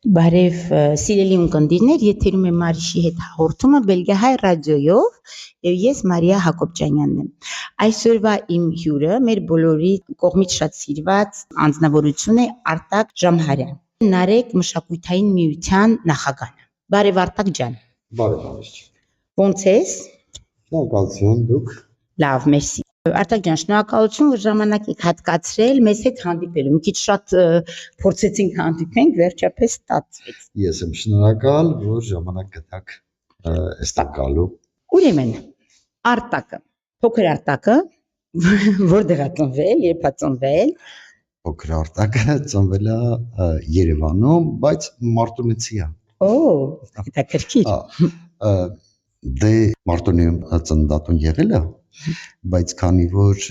Բարև սիրելի ունկնդիրներ, եթերում է Մարիշի հետ հաղորդումը Բելգիահայ ռադիոյով եւ ես Մարիա Հակոբյանյանն եմ։ Այսօրվա իմ հյուրը մեր բոլորի կողմից շատ սիրված անձնավորություն է Արտակ Ժամհարյան, Նարեկ մշակութային միության նախագահը։ Բարև Արտակ ջան։ Բարև Մարիշ։ Ոնց ես։ Շնորհակալություն դուք։ Լավ, մերսի։ Արտակ ջան, շնորհակալություն, որ ժամանակ եք հատկացրել մեզ հետ հանդիպելու։ Մի քիչ շատ փորձեցինք հանդիպենք, վերջապես ստացվեց։ Ես եմ շնորհակալ, որ ժամանակ գտաք այստեղ գալու։ Ուրեմն, Արտակը, փոքր Արտակը, որտեղ է ծնվել, երբ է ծնվել։ Փոքր Արտակը ծնվել է Երևանում, բայց Մարտունեցի է։ Օ, դա քրքիր։ Դե Մարտունիում ծննդատուն եղել է, բայց քանի որ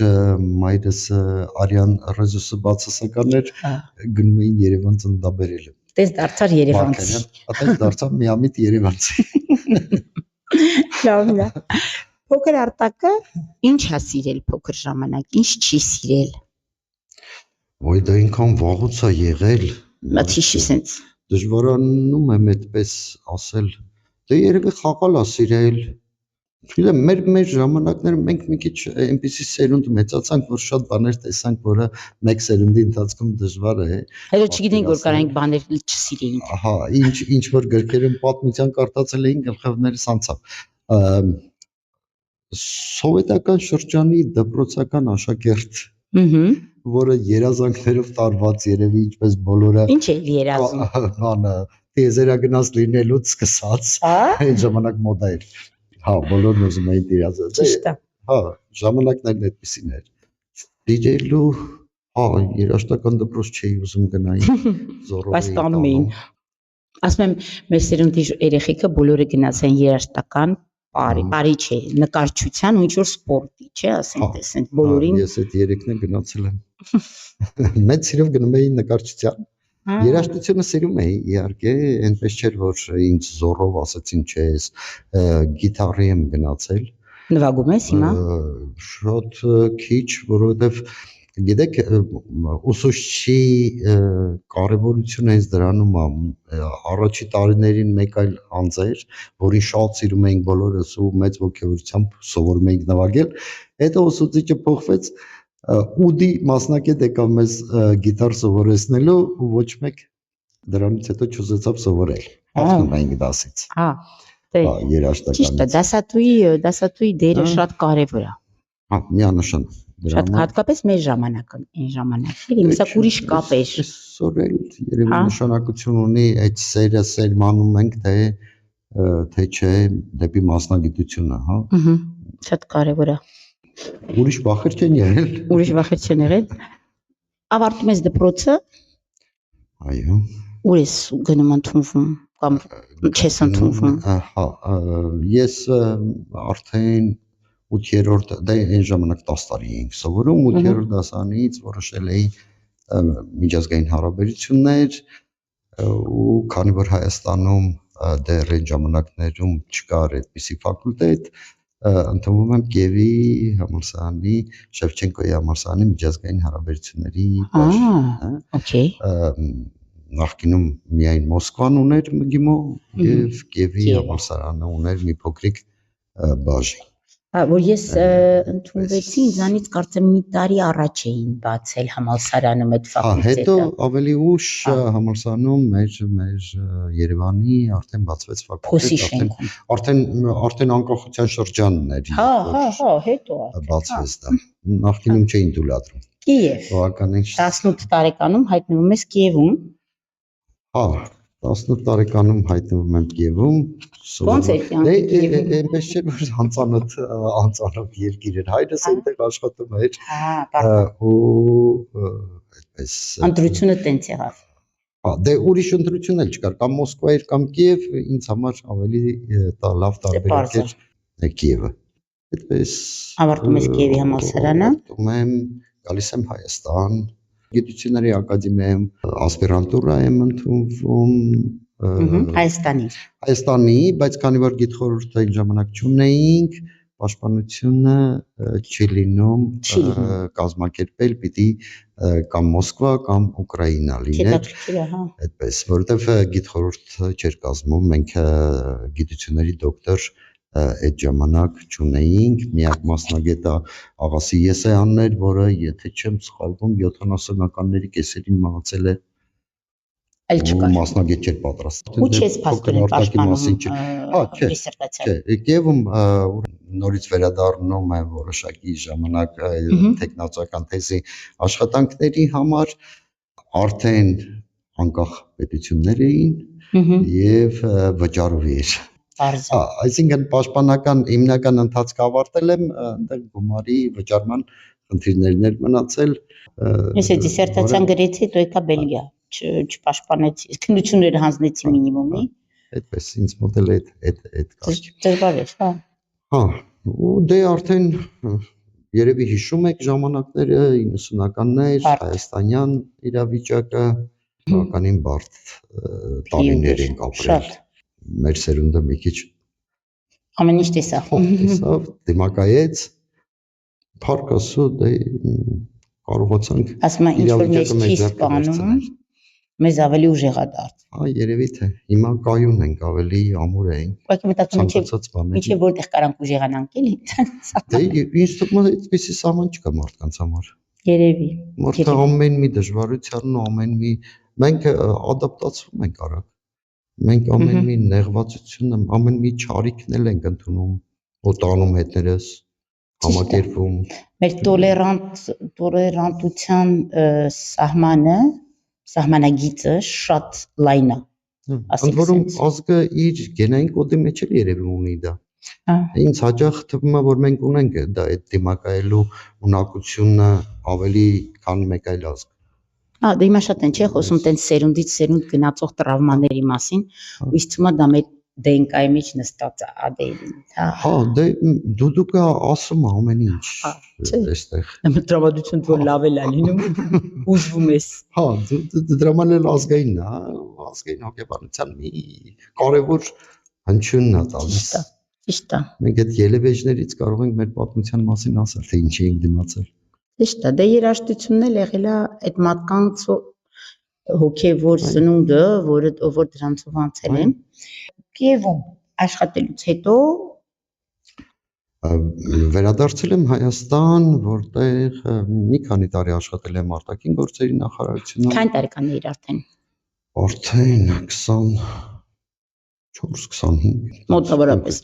մայրս Արյան Ռեզուսը բացասական էր, գնում էին Երևան ծննդաբերել։ Տես դարձար Երևանցի։ Այդպես դարձավ միամիտ Երևանցի։ Լավ։ Փոքր Արտակը ինչ է սիրել փոքր ժամանակ, ինչ չի սիրել։ Ոյ դա ինքան վաղուց է եղել։ Մաթիշի սենց։ Դժվարանում եմ այդպես ասել։ Դե երևի խաղալ է սիրել։ Գիտեմ, մեր ժամանակները մենք մի քիչ այնպեսի սերունդ մեծացանք, որ շատ բաներ տեսանք, որը մեկ սերունդի ընթացքում դժվար է։ Հետո չգիտենք, որ կարանք բաներ չսիրեինք։ Ահա, ինչ որ գրքերում պատմության կարդացել էին, գլխավներս անցավ։ Սովետական շրջանի դպրոցական աշակերտ, որը երազանքներով տարված երևի ինչպես բոլորը։ Ինչ է երազում։ Բանը տիեզերագնաց լինելուց սկսած, այն ժամանակ մոդա էր։ Հա, բոլորն ուզում էին տիրազել։ Ճիշտ է։ Հա, ժամանակներն այդպեսին էր։ Դիջելու, հա, երաժշտական դպրոց չէի ուզում գնայի, զորով Բայց տանում էին։ Ասում եմ, մեր սերունդի երեխեքը բոլորը գնացան երաժշտական բարի չէ, նկարչության ու ինչ-որ սպորտի, չէ, ասենք տեսենք բոլորին։ Ես այդ երեքն գնացել եմ։ Մեծ սիրով գնում էի նկարչության։ Երաժշտությունը սիրում էի, իհարկե, այնպես չէր, որ ինձ զորով ասեցին, չէ, ես գիտարի եմ գնացել։ Նվագում ես հիմա։ Շատ քիչ, որովհետև գիտեք, ուսուցչի կարևորությունը հենց դրանում է, առաջի տարիներին մեկ այլ անձ էր, որին շատ սիրում էինք բոլորս ու մեծ ոգևորությամբ սովորում էինք նվագել, հետո ուսուցիչը փոխվեց, ուդի մասնակետ եկավ մեզ գիտար սովորեցնելու ու ոչ մեկ դրանից հետո չուզեցավ սովորել, հաղթում էինք դասից։ Երաժշտական։ Ճիշտ է, դասատուի դերը շատ կարևոր է։ Հա, միանշան։ Շատ հատկապես մեր ժամանակին, իսկ ուրիշ կապ էր։ Այսօր էլ երևի նշանակություն ունի այդ սերը սերմանում ենք, թե չէ դեպի մասնագիտությունը, հա։ Շատ կարևոր է։ Ուրիշ բախեր չեն եղել։ Ուրիշ բախեր չեն եղել։ Ավարտում ես դպրոցը։ Այո։ Ուր ես գնում ընդունվում կամ չես ընդունվում։ Հա, ես արդեն 8-րդ, դե այն ժամանակ 10 տարի էինք սովորում, 8-րդ դասարանից որոշել էի միջազգային հարաբերություններ ու քանի որ Հայաստանում դեռ այն ժամանակներում չկար այդպիսի ֆակուլտետ, ընդունվում եմ Կիևի համալսարանի Շևչենկոյի համալսարանի միջազգային հարաբերությունների բաժին։ Okay։ Նախկինում միայն Մոսկվան ուներ ՄԳԻՄՈ եւ Կիևի համալսարանը ուներ մի փոքրիկ բաժին։ Որ ես ընդունվեցի, ինձանից կարծեմ մի տարի առաջ էին բացել համալսարանում այդ ֆակուլտետը։ Հետո ավելի ուշ համալսարանում մեր Երևանի արդեն բացվեց ֆակուլտետ, արդեն անկախության շրջանն էր։ Հա, հետո բացվեց դա։ Նախկինում չէին թույլատրում։ Կիև։ Բավականին 18 տարեկանում հայտնվում ես Կիևում։ Հա, 18 տարեկանում հայտնվում եմ Կիևում։ Ոնց է Կիևը։ Այնպես չէ, որ անծանոթ երկիր էր, հայրս այնտեղ աշխատում էր։ Ու այդպես ընտրությունը տենց եղավ։ Հա, դե ուրիշ ընտրություն էլ չկար, կամ Մոսկվա էր, կամ Կիև, ինձ համար ավելի լավ տարբերակ էր Կիևը։ Այդպես ավարտում ես Կիևի համալսարանը։ Ավարտում եմ, գալիս եմ Հայաստան, Գիտությունների ակադեմիայում ասպիրանտուրա եմ ընդունվում Հայաստանի, բայց քանի որ գիտխորհուրդային ժամանակ չունեինք, պաշտպանությունը չի լինում կազմակերպել պիտի կամ Մոսկվա կամ Ուկրաինա լիներ, այդպես, որովհետև գիտխորհուրդ չէր կազմում, մենք գիտությունների դոկտոր այդ ժամանակ չունեինք, միակ մասնագետը Աղասի Եսայանն էր, որը եթե չեմ սխալվում 70-ականների կեսերին մահացել է, մասնագետ չէր պատրաստ։ Ու չես փաստորեն պաշտպանում դիսերտացիա։ Եվ նորից վերադառնում եմ որոշակի ժամանակ տեխնացական թեզի աշխատանքների համար արդեն անկախ պետություններ էին եւ վճարովի էր։ Այսինքն պաշտպանական հիմնական ընթացքը ավարտել եմ, այնտեղ գումարի վճարման խնդիրներն էր մնացել։ Ես դիսերտացիան գրեցի, դու եկա Բելգիա, չպաշտպանեցի, քննությունները հանձնեցի մինիմումի։ Այդպես ինձ մոտ էլ այդ կարգ։ Դժվար էր, հա։ Հա, ու դե արդեն երևի հիշում եք ժամանակները 90-ականներ, հայաստանյան իրավիճակը բավականին բարդ տարիներ են ապրել։ Մեր սերունդը մի քիչ ամեն ինչ տեսավ, դիմակայեց, փառք Աստծո, դե կարողացանք ասում են ինչ որ մեզ չի սպանում, մեզ ավելի ուժեղ է դարձ։ Հա, երևի թե հիմա կայուն ենք, ավելի ամուր ենք։ Ուղղակի մտածում եմ, որտեղ կարանք ուժեղանանք էլի։ Դե ինձ թվում է այդպեսի սահման չկա մարդկանց համար։ Երևի։ Մարդը ամեն մի դժվարությանն ու ամեն մի մենք ադապտացվում ենք արագ։ Մենք ամեն մի նեղվածությունը, ամեն մի չարիքն էլ ենք ընդունում, օտանում հետներս, համակերպվում։ Մեր տոլերանտության սահմանագիծը շատ լայն է։ Ընդ որում ազգը իր գենային կոդի մեջ էլ երևի ունի դա։ Ինձ հաճախ թվում է, որ մենք ունենք դա այդ դիմակայելու ունակությունը ավելի քան մեկ այլ ազգ։ Դե հիմա շատ են չէ խոսում տենց սերունդից սերունդ գնացող տրավմաների մասին, ու ինձ թվում է դա մեր DNK-ի մեջ նստած է, Հա, դե դուդուկը ասում է ամեն ինչ այստեղ։ Տրամադրություն որ լավ էլ է լինում, ուզվում ես։ Հա, դրաման էլ ազգայինն է, ազգային հոգեբանության մի կարևոր հնչյունն է տալիս։ Ճիշտ է։ Մենք այդ ելևէջներից կարող ենք մեր պատմության մասին ասել, թե ինչի ենք դիմացել։ Ճիշտ է, դե երաժշտությունն էլ եղել է այդ մարդկանց հոգևոր սնունդը, որ դրանցով անցել են։ Կիևում աշխատելուց հետո վերադարձել եմ Հայաստան, որտեղ մի քանի տարի աշխատել եմ արտաքին գործերի նախարարությունում։ Քանի տարեկան էիր արդեն։ Արդեն 24-25։ Մոտավորապես։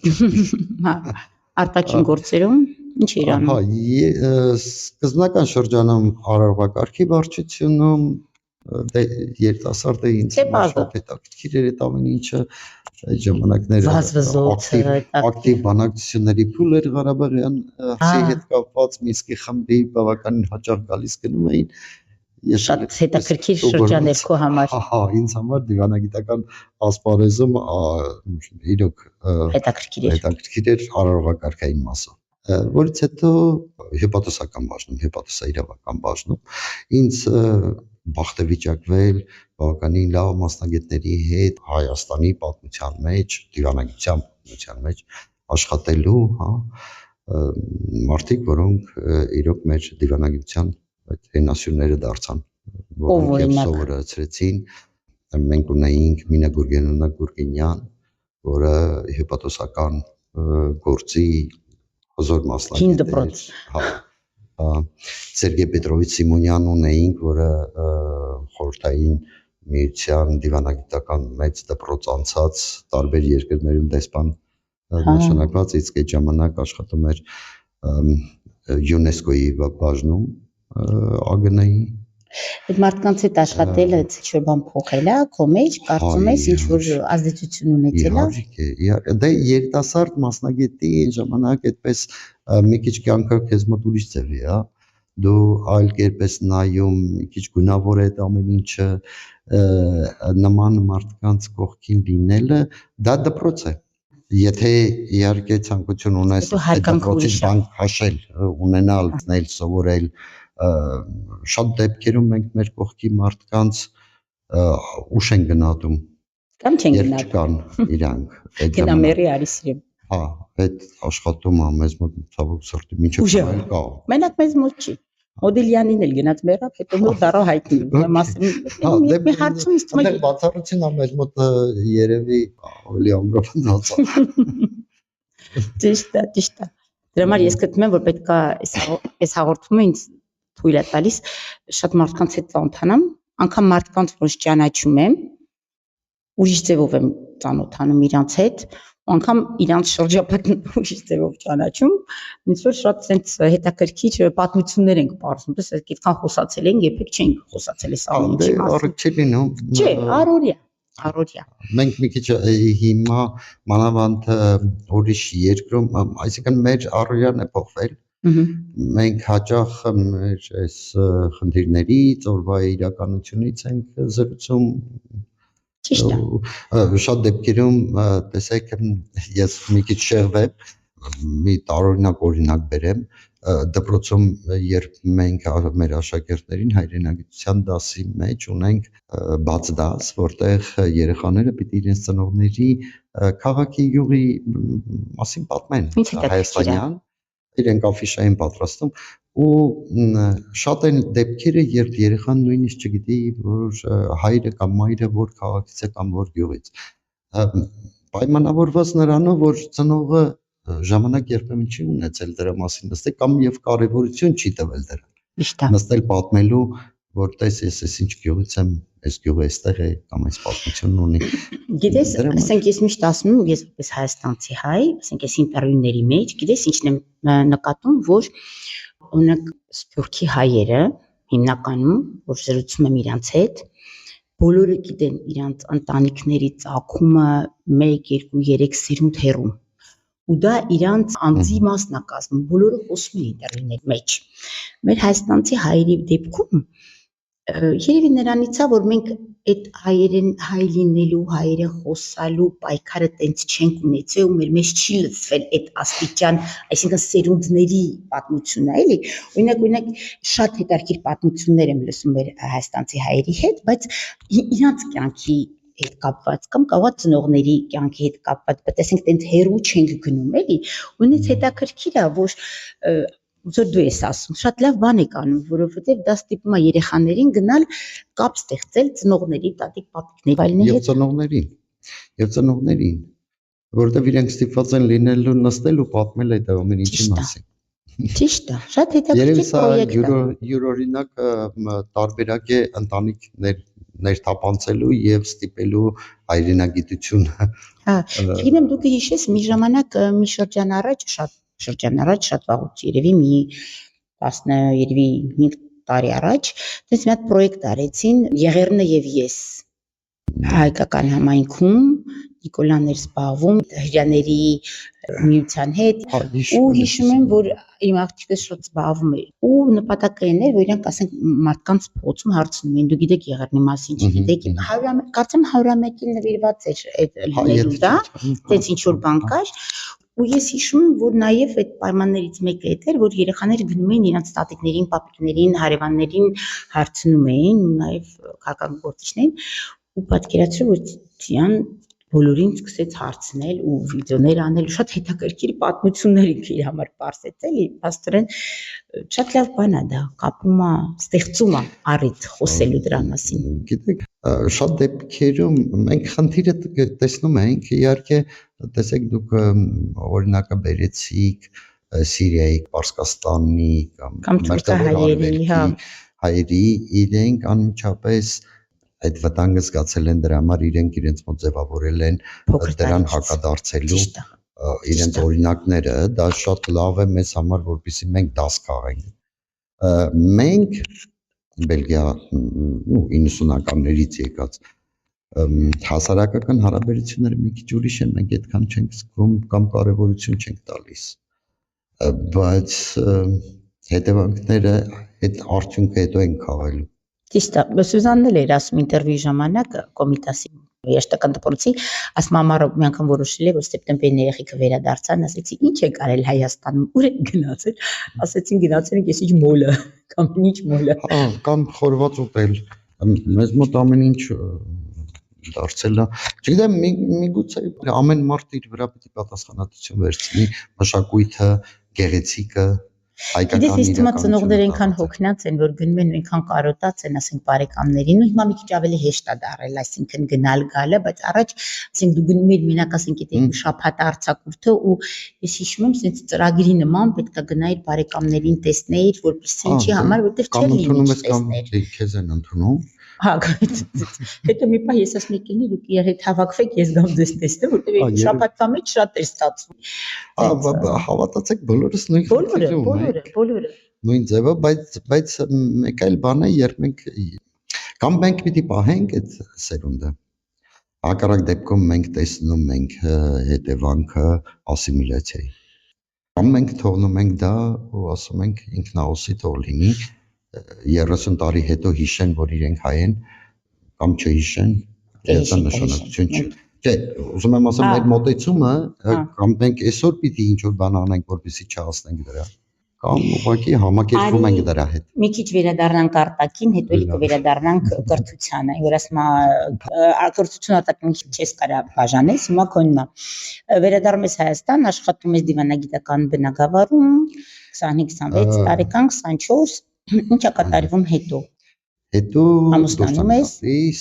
Հա, արտաքին գործերում ինչ էր անում։ Հա, սկզբնական շրջանում արարողակարգի վարչությունում, դե երիտասարդ էի ինձ շատ հետաքրքիր էր այդ ամեն ինչը, այդ ժամանակները ակտիվ բանակցությունների փուլ էր Ղարաբաղյան հարցի հետ կապված, Մինսկի խմբի բավականին հաճախ գալիս գնում էին։ Շատ հետաքրքիր շրջան էր քո համար։ Հա, ինձ համար դիվանագիտական ասպարեզում իրոք հետաքրքիր էր արարողակարգային մասը, որից հետո հեպատոսական բաժնում, հեպատոսաիրավական բաժնում ինձ բախտ է վիճակվել բավականին լավ մասնագետների հետ Հայաստանի պատմության մեջ, դիվանագիտության պատմության մեջ աշխատելու, հա, մարդիկ, որոնք իրոք մեր դիվանագիտության այդ հենասյուները դարձան, որոնք սովորեցրեցին։ Մենք ունեինք Մինա Գուրգենյան, որը հեպատոսական գործի հզոր մասնագետ էր։ Հա, Սերգեյ Պետրովիչ Սիմոնյան ունեինք, որը խորհրդային միության դիվանագիտական մեծ դպրոց անցած, տարբեր երկրներում դեսպան նշանակված, իսկ այդ ժամանակ աշխատում էր ՅՈՒՆԵՍԿՕ-ի բաժնում ԱԳՆ-ի։ Այդ մարդկանց հետ աշխատելը ինչ-որ բան փոխել է քո մեջ, կարծում ես ինչ-որ ազդեցություն ունեցել է։ Իհարկե, դե երիտասարդ մասնագետի ժամանակ այդպես մի քիչ կյանքը քեզ մոտ ուրիշ ձև է, հա։ Դու այլ կերպ ես նայում, մի քիչ գունավոր է այդ ամեն ինչը, նման մարդկանց կողքին լինելը, դա դպրոց է։ Եթե իհարկե ցանկություն ունես այդ դպրոցից բան հաշել, ունենալ, սովորել, շատ դեպքերում մենք մեր կողքի մարդկանց ուշ են գնահատում կամ չեն գնահատում իրանք գնամերի արի սիրեմ հա, այդ աշխատումը մեզ մոտ ցավոք սրտի մինչև այլ կա։ Մենակ մեզ մոտ չի։ Մոդիլյանին էլ գնաց մեռավ, հետո նոր դառա հայտնի։ Ուրեմն ասեմ, մի հարցում ինձ թվում է բացառություն է մեզ մոտ երևի ավելի ամրապնդված է։ Ճիշտ է։ Դրա համար ես գտնում եմ, որ պետք է այս հաղորդումը ինձ թույլ է տալիս շատ մարդկանց հետ ծանոթանամ, անգամ մարդկանց, որոնց ճանաչում եմ, ուրիշ ձևով եմ ծանոթանում իրանց հետ, անգամ իրանց շրջապատն ուրիշ ձևով ճանաչում, ինձ որ շատ sense հետաքրքիր պատմություններ ենք պատմում, դες այդքան խոսացել ենք, երբեք չենք խոսացել այս ամենի մասին։ Առիթ չի լինում։ Չէ, առօրյա։ Մենք մի քիչ հիմա մանավանդ ուրիշ երկրում, այսինքն մեր առօրյան է փոխվել։ Մենք հաճախ մեր այս խնդիրներից, օրվա իրականությունից ենք զրուցում։ Ճիշտ է։ Շատ դեպքերում տեսեք, ես մի քիչ շեղվեմ, մի տարօրինակ օրինակ բերեմ, դպրոցում երբ մենք մեր աշակերտներին հայրենագիտության դասի մեջ ունենք բաց դաս, որտեղ երեխաները պիտի իրենց ծնողների քաղաքի յուղի մասին պատմեն, հայաստանյան, իրենք աֆիշա են պատրաստում ու շատ են դեպքերը, երբ երեխան նույնիսկ չգիտի, որ հայրը կամ մայրը որ քաղաքից է կամ որ գյուղից, պայմանավորված նրանով, որ ծնողը ժամանակ երբեմն չի ունեցել դրա մասին նստել կամ եւ կարեւորություն չի տվել դրան։ Նստել պատմելու, որ տես ես ինչ գյուղից եմ, այս գյուղը այստեղ է կամ այս պատմությունն ունի։ Գիտես, ասենք ես միշտ ասում եմ, ես որպես հայաստանցի հայ, ասենք ես ինտերվյուների մեջ, գիտես ինչն եմ նկատում, որ օրինակ Սփյուռքի հայերը հիմնականում, որ զրուցում եմ իրանց հետ, բոլորը գիտեն իրանց ընտանիքների ծագումը 1, 2, 3 սերունդ հեռու։ Ու դա իրանց անձի մասն է կազմում, բոլորը խոսում են ինտերվյուների մեջ։ Մեր հայաստանցի հայերի դեպքում երևի նրանից է, որ մենք այդ հայ լինելու, հայերեն խոսալու պայքարը տենց չենք ունեցել ու մեր մեջ չի լցվել այդ աստիճան, այսինքն սերունդների պատմությունը, էլի։ Օրինակ շատ հետաքրքիր պատմություններ եմ լսում մեր հայաստանցի հայերի հետ, բայց իրանց կյանքի հետ կապված կամ կարող է ծնողների կյանքի հետ կապված, բայց ասենք տենց հերու չենք գնում, էլի։ Ու ինձ հետաքրքիր է, որ Ոնց դու ես ասում, շատ լավ բան եք անում, որովհետև դա ստիպում է երեխաներին գնալ կապ ստեղծել ծնողների, տատիկ, պապիկների, այլնի հետ։ Եվ ծնողներին, որովհետև իրենք ստիպված են լինելու նստել ու պատմել այդ ամեն ինչի մասին։ Ճիշտ է, շատ հետաքրքիր պրոյեկտ է։ Յուրօրինակ տարբերակ է ընտանիքներ ներթափանցելու եւ ստիպելու հայրենագիտությունը։ Հա, չգիտեմ դու կհիշես մի ժամանակ մի շրջան առաջ շատ վաղուց երևի մի 15 տարի առաջ դες մի հատ պրոյեկտ արեցին Եղեռնը եւ ես հայկական համայնքում Նիկոլան էր զբաղվում հրյաների միության հետ ու հիշում եմ որ իմ աղջիկը շատ զբաղվում էր ու նպատակը էր որ իրանք ասենք մարդկանց փոխում հարցնում էին դու գիտեք Եղեռնի մասին չգիտեք կարծեմ 100-ին նվիրված էր այդ լինելու դա դες ինչ որ բան կար ու ես հիշում եմ որ նաև այդ պայմաններից մեկը էր որ երեխաները գնում էին իրենց տատիկներին, պապիկներին, հարևաններին հարցնում էին ու նաև քաղաքական գործիչներին ու պատկերացրու որ Տիան բոլորին սկսեց հարցնել ու վիդեոներ անել շատ հետաքրքիր պատմություններ ինքը իր համար պարզեց էլի աստորեն շատ լավ բան է դա կապում է ստեղծում է առիթ խոսելու դրա մասին գիտեք շատ դեպքերում մենք խնդիրը տեսնում ենք իհարկե տեսեք դուք օրինակը բերեցիք Սիրիայի, Պարսկաստանի կամ մերկավոր հայերի իրենք անմիջապես այդ վտանգը զգացել են դրա համար իրենք իրենց մոտ ձևավորել են դրան հակադարձելու իրենց օրինակները դա շատ լավ է մեզ համար որպեսզի մենք դաս քաղենք մենք Բելգիա 90-ականներից եկած հասարակական հարաբերությունները մի քիչ ուրիշ են մենք այդքան չենք զգում կամ կարևորություն չենք տալիս բայց հետևանքները այդ արդյունքը հետո են քաղելու Ճիշտ է, Սյուզանն էլ էր ասում ինտերվյուի ժամանակ Կոմիտասի երաշտական դպրոցի, ասում ամառը մի անգամ որոշել է, որ սեպտեմբերին երեխեքը վերադարձան, ասեցի ինչ եք արել Հայաստանում, ուր եք գնացել, ասեցին գնացել ենք ես ինչ մոլը, կամ ինչ մոլը։ Կամ խորված ուտել, մեզ մոտ ամեն ինչ դարձել է։ Չգիտեմ, միգուցե ամեն մարդ իր վրա պետք է պատասխանատվություն վերցնի մշակույթը, գեղեցիկը, Գիտես, ինձ թվում է ծնողները այնքան հոգնած են, որ գնում են այնքան կարոտած են, ասենք բարեկամներին, ու հիմա մի քիչ ավելի հեշտ է դարել, այսինքն գնալ գալը, բայց առաջ, ասենք դու գնում ես մենակ, ասենք այդ շաբաթ արձակուրդը ու ես հիշում եմ, ասենք ծրագրի նման պետք է գնայիր բարեկամներին տեսնեիր, որպեսզի ինչի համար, որտեղ չէր լինի տեսներ։ Քեզ են ընդունում։ Հա, հետո մի պահ ես ասում եկի դուք իր հետ հավաքվեք, ես գամ ձեզ տեսնեմ, որտեղ շաբաթվա մեջ շատ է ստացվում։ Հավատացեք, բոլորս նույն բոլորը նույն ձևը, բայց մեկ այլ բան է, երբ մենք կամ մենք պիտի պահենք այդ սերունդը։ Հակառակ դեպքում մենք տեսնում ենք հետևանքը ասիմիլյացիայի։ Կամ մենք թողնում ենք դա ու ասում ենք ինքնաոսի թող լինի 30 տարի հետո հիշեն, որ իրենք հայ են, կամ չհիշեն, դա նշանակություն չի։ Չէ, ուզում եմ ասել, մեր մոտեցումը, կամ մենք այսօր պիտի ինչ-որ բան անենք, որպեսզի չհասնենք դրա, կամ ուղղակի համակերպվում ենք դրա հետ։ Մի քիչ վերադառնանք արտաքին, հետո էլ կվերադառնանք կրթությանը, որ ասում կրթություն արտաքին չես կարա բաժանես, հիմա քոնն է։ Վերադառնում ես Հայաստան, աշխատում ես դիվանագիտական բնագավառում, 25-26 տարեկան, 24 Ինչ է կատարվում հետո։ Հետո ամուսնանում ես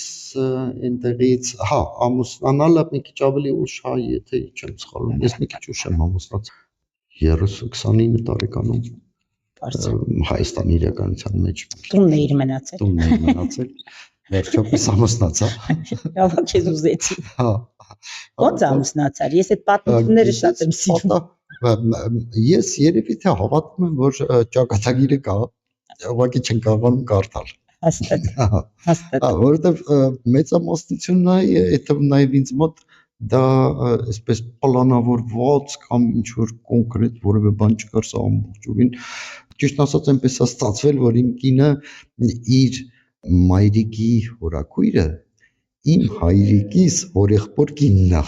այնտեղից, հա, ամուսնանալը մի քիչ ավելի ուշ, հա, եթե չեմ սխալվում, ես մի քիչ ուշ եմ ամուսնացել 30-29 տարեկանում Հայաստանի իրականության մեջ։ Տունն էիր մնացել։ Վերջապես ամուսնացա։ Լավ, քեզ ուզեցի։ Հա։ Ո՞նց ամուսնացար։ Ես այդ պատմությունները շատ եմ սիրում։ Ես երևի թե հավատում եմ, որ ճակատագիրը կա, ուղղակի չեն կարողանում կարդալ։ Հաստատ։ Որովհետև մեծամասնությունն է, այդ նաև ինձ մոտ դա այսպես պլանավորված կամ ինչ-որ կոնկրետ որևէ բան չկար, սա ամբողջովին ճիշտ ասած այնպես է ստացվել, որ իմ կինը իր մայրիկի հորաքույրը իմ հայրիկիս հորեղբոր կինն է։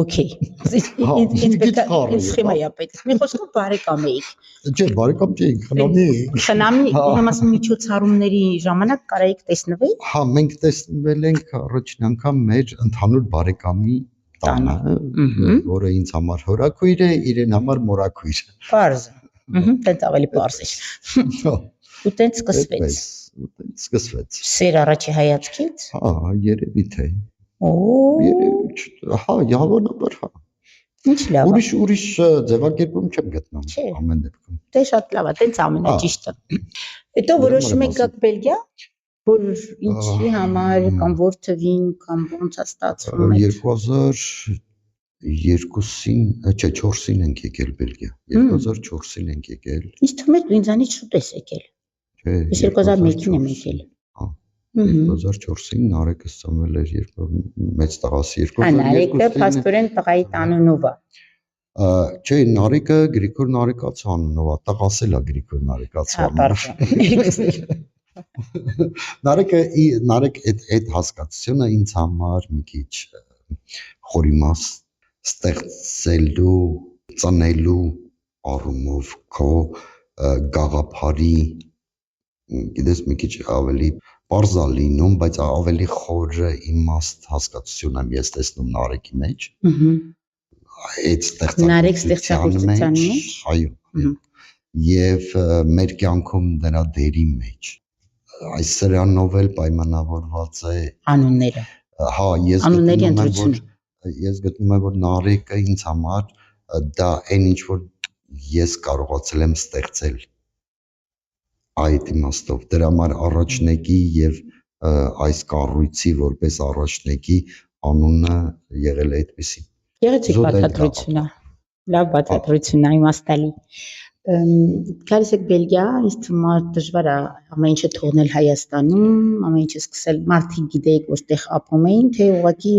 Okay։ Ինձ սխեմա է պետք։ Մի խոսքով բարեկամ էիք։ Չէ, բարեկամ չէինք, խնամի էինք։ Խնամի, ուրեմն ասում միջոցառումների ժամանակ կարայիք տեսնվել։ Հա, մենք տեսնվել ենք առաջին անգամ մեր ընդհանուր բարեկամի տանը, որը ինձ համար հորաքույր է, իրեն համար մորաքույր։ Պարզ։ Տենց ավելի պարզ է։ Ու տենց սկսվեց։ Սկսվեց։ Սեր առաջի հայացքից։ Հա, երևի թե։ Օ։ Հա, հավանաբար հա։ Ինչ լավ։ Ուրիշ ձևակերպում չեմ գտնում ամեն դեպքում։ Դե շատ լավ է, տենց ամենաճիշտը։ Հետո որոշում եք գաք Բելգիա, որ ինչի համար կամ որ թվին կամ ոնց է ստացվում։ 2002-ին, չէ, 4-ին ենք եկել Բելգիա։ 2004-ին ենք եկել։ Ինձ թվում է դու ինձանից շուտ ես եկել։ Ես 2001-ին եմ եկել։ Հա։ 2004-ին Նարեկը ծնվել էր մեծ տղասի 2002-ին։ Նարեկը փաստորեն տղայի անունով է։ Չէ, Նարեկը Գրիգոր Նարեկացու անունով է, տղասել է Գրիգոր Նարեկացու անունով։ Նարեկ այդ հասկացությունը ինձ համար մի քիչ խորիմաս ստեղծելու, ծնելու առումով քո գաղափարի գիտես մի քիչ ավելի պարզ է լինում, բայց ավելի խորը իմաստ հասկացություն եմ ես տեսնում Նարեկի մեջ։ Այդ ստեղծագործության մեջ, այո, եւ մեր կյանքում դրա դերի մեջ։ Այս սրանով էլ պայմանավորված է անունները։ Հա, ես գտնում եմ, որ Նարեկը ինձ համար դա այն ինչ որ ես կարողացել եմ ստեղծել այդ իմաստով դրա համար առաջնեկի եւ այս կառույցի որպես առաջնեկի անունը եղել է այդպեսի։ Գեղեցիկ բացատրություն է։ Լավ բացատրություն է, իմաստալի։ Գալիս եք Բելգիա, ինձ թվում է դժվար է ամեն ինչը թողնել Հայաստանում, ամեն ինչը սկսել մարդիկ գիտեիք, որ ստեղ ապրում էին, թե ուղղակի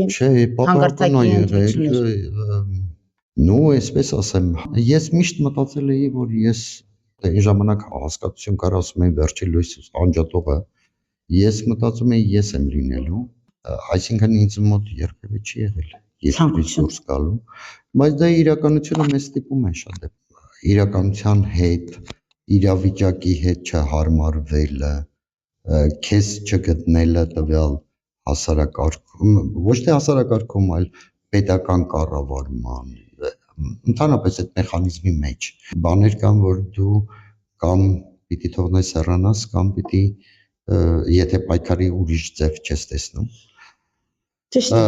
հանգարցակի ընտրություններ։ Նո, այսպես ասեմ, ես միշտ մտածել էի, որ ես այն ժամանակ հասկացություն կար, ասում եմ վերջի լույս անջատողը, ես մտածում էի ես եմ լինելու, այսինքն ինձ մոտ երբևէ չի եղել երկրից դուրս գալու, բայց դա իրականությունը մեզ ստիպում է շատ դեպքում իրականության հետ, իրավիճակի հետ չհարմարվելը, քեզ չգտնելը տվյալ հասարակարգում, ոչ թե հասարակարգում, այլ պետական կառավարման, ընդհանրապես այդ մեխանիզմի մեջ բաներ կան, որ դու կամ պիտի թողնես հեռանաս, կամ պիտի եթե պայքարի ուրիշ ձև չես տեսնում։ Ճիշտ է։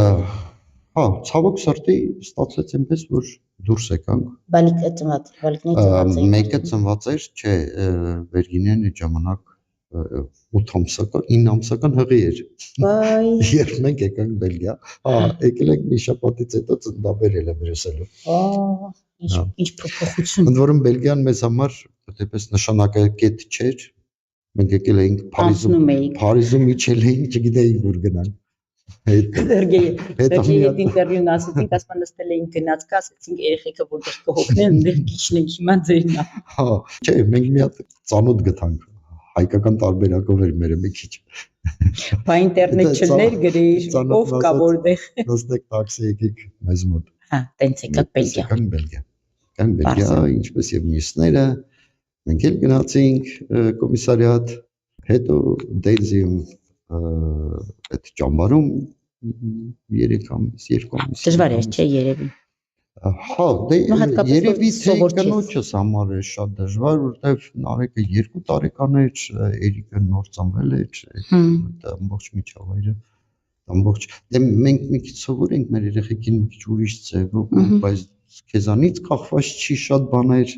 Հա, ցավոք սրտի ստացվեց այնպես, որ դուրս եկանք։ Բալիկը ծնված, բալիկները ծնված էին։ Մեկը ծնված էր, չէ, Վերգինեն այդ ժամանակ 8 ամսական, 9 ամսական հղի էր։ Վայ։ Երբ մենք եկանք Բելգիա, եկել ենք մի շաբաթից հետո ծննդաբերել է Բրյուսելում։ Ինչ փոփոխություն։ Ընդ որում Բելգիան մեզ համար դեպս նշանակակետ չէր։ Մենք եկել էինք Փարիզում իջել էինք, չգիտեինք որ գնանք։ Սերգեյ ինտերվյուն ասեցինք, ասում նստել էինք գնացք, ասեցինք երեխեքը որտեղ կհոգնեն, այնտեղ քիչնենք, հիմա ձերն է։ Հա, չէ, մենք մի հատ ծանոթ գտանք։ Հայկական տարբերակով էր մերը մի քիչ։ Բա ինտերնետ չներ գրեիր, ով կա որտեղ։ Նստեք տաքսի եկեք մեզ մոտ։ Հա, տենց եկաք Բելգիա։ Կան Բելգիա, ինչպես եւ մյուսները։ Մենք էլ գնացինք կոմիսարիատ, հետո Դեյզիում այդ ճամբարում 3 ամիս, 2 ամիս։ Դժվար էր, չէ, երևի։ Հա, երևի թե կնոջս համար է շատ դժվար, որովհետև Նարեկը 2 տարեկան էր, Էրիկը նոր ծնվել էր, այդ ամբողջ միջավայրը, ամբողջ։ Դե մենք մի քիչ սովոր ենք մեր երեխեքին մի քիչ ուրիշ ձևով, բայց քեզանից կախված չի շատ բաներ,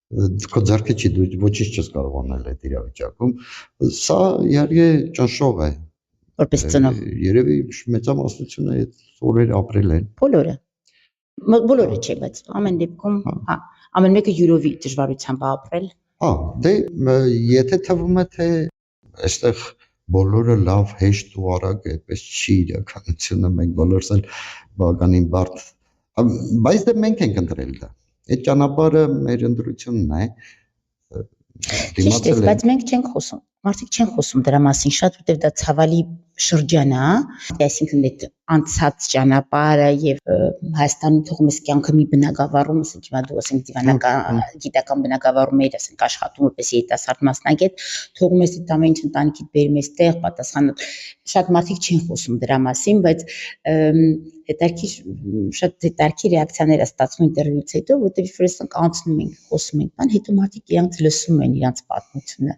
քո ձեռքը չի, դու ոչինչ չես կարող անել այդ իրավիճակում։ Սա իհարկե ճնշող է։ Որպես ծնող։ Երևի մեծամասնությունը այդ օրեր ապրել են։ Բոլորը չէ, բայց ամեն դեպքում, հա, ամեն մեկը յուրովի դժվարությամբ ապրել։ Հա, դե եթե թվում է թե այստեղ բոլորը լավ հեշտ ու արագ այդպես չի իրականությունը, մենք բոլորս էլ բավականին բարդ, բայց դե մենք ենք ընտրել դա։ Այդ ճանապարհը մեր ընտրությունն է։ Ճիշտ է, բայց մենք չենք խոսում։ Մարդիկ չեն խոսում դրա մասին շատ, որտեղ դա ցավալի շրջան է, այսինքն այդ անցած ճանապարհը եւ Հայաստանում թողում ես կյանքը մի բնակավարում, ասենք հիմա դու ասենք դիվանական գիտական բնակավարումներ, ասենք աշխատում որպես երիտասարդ մասնագետ, թողում ես այդ ամեն ինչ ընտանիքիդ բերում ես տեղ, պատասխանը շատ մարդիկ չեն խոսում դրա մասին, բայց շատ հետարքի ռեակցիաներ է ստացվում ինտերվյուից հետո, որտեղ ֆրեսնք անցնում ենք, խոսում ենք, բան հետո մարդիկ իրանք լսում են իրանք պատմությունը։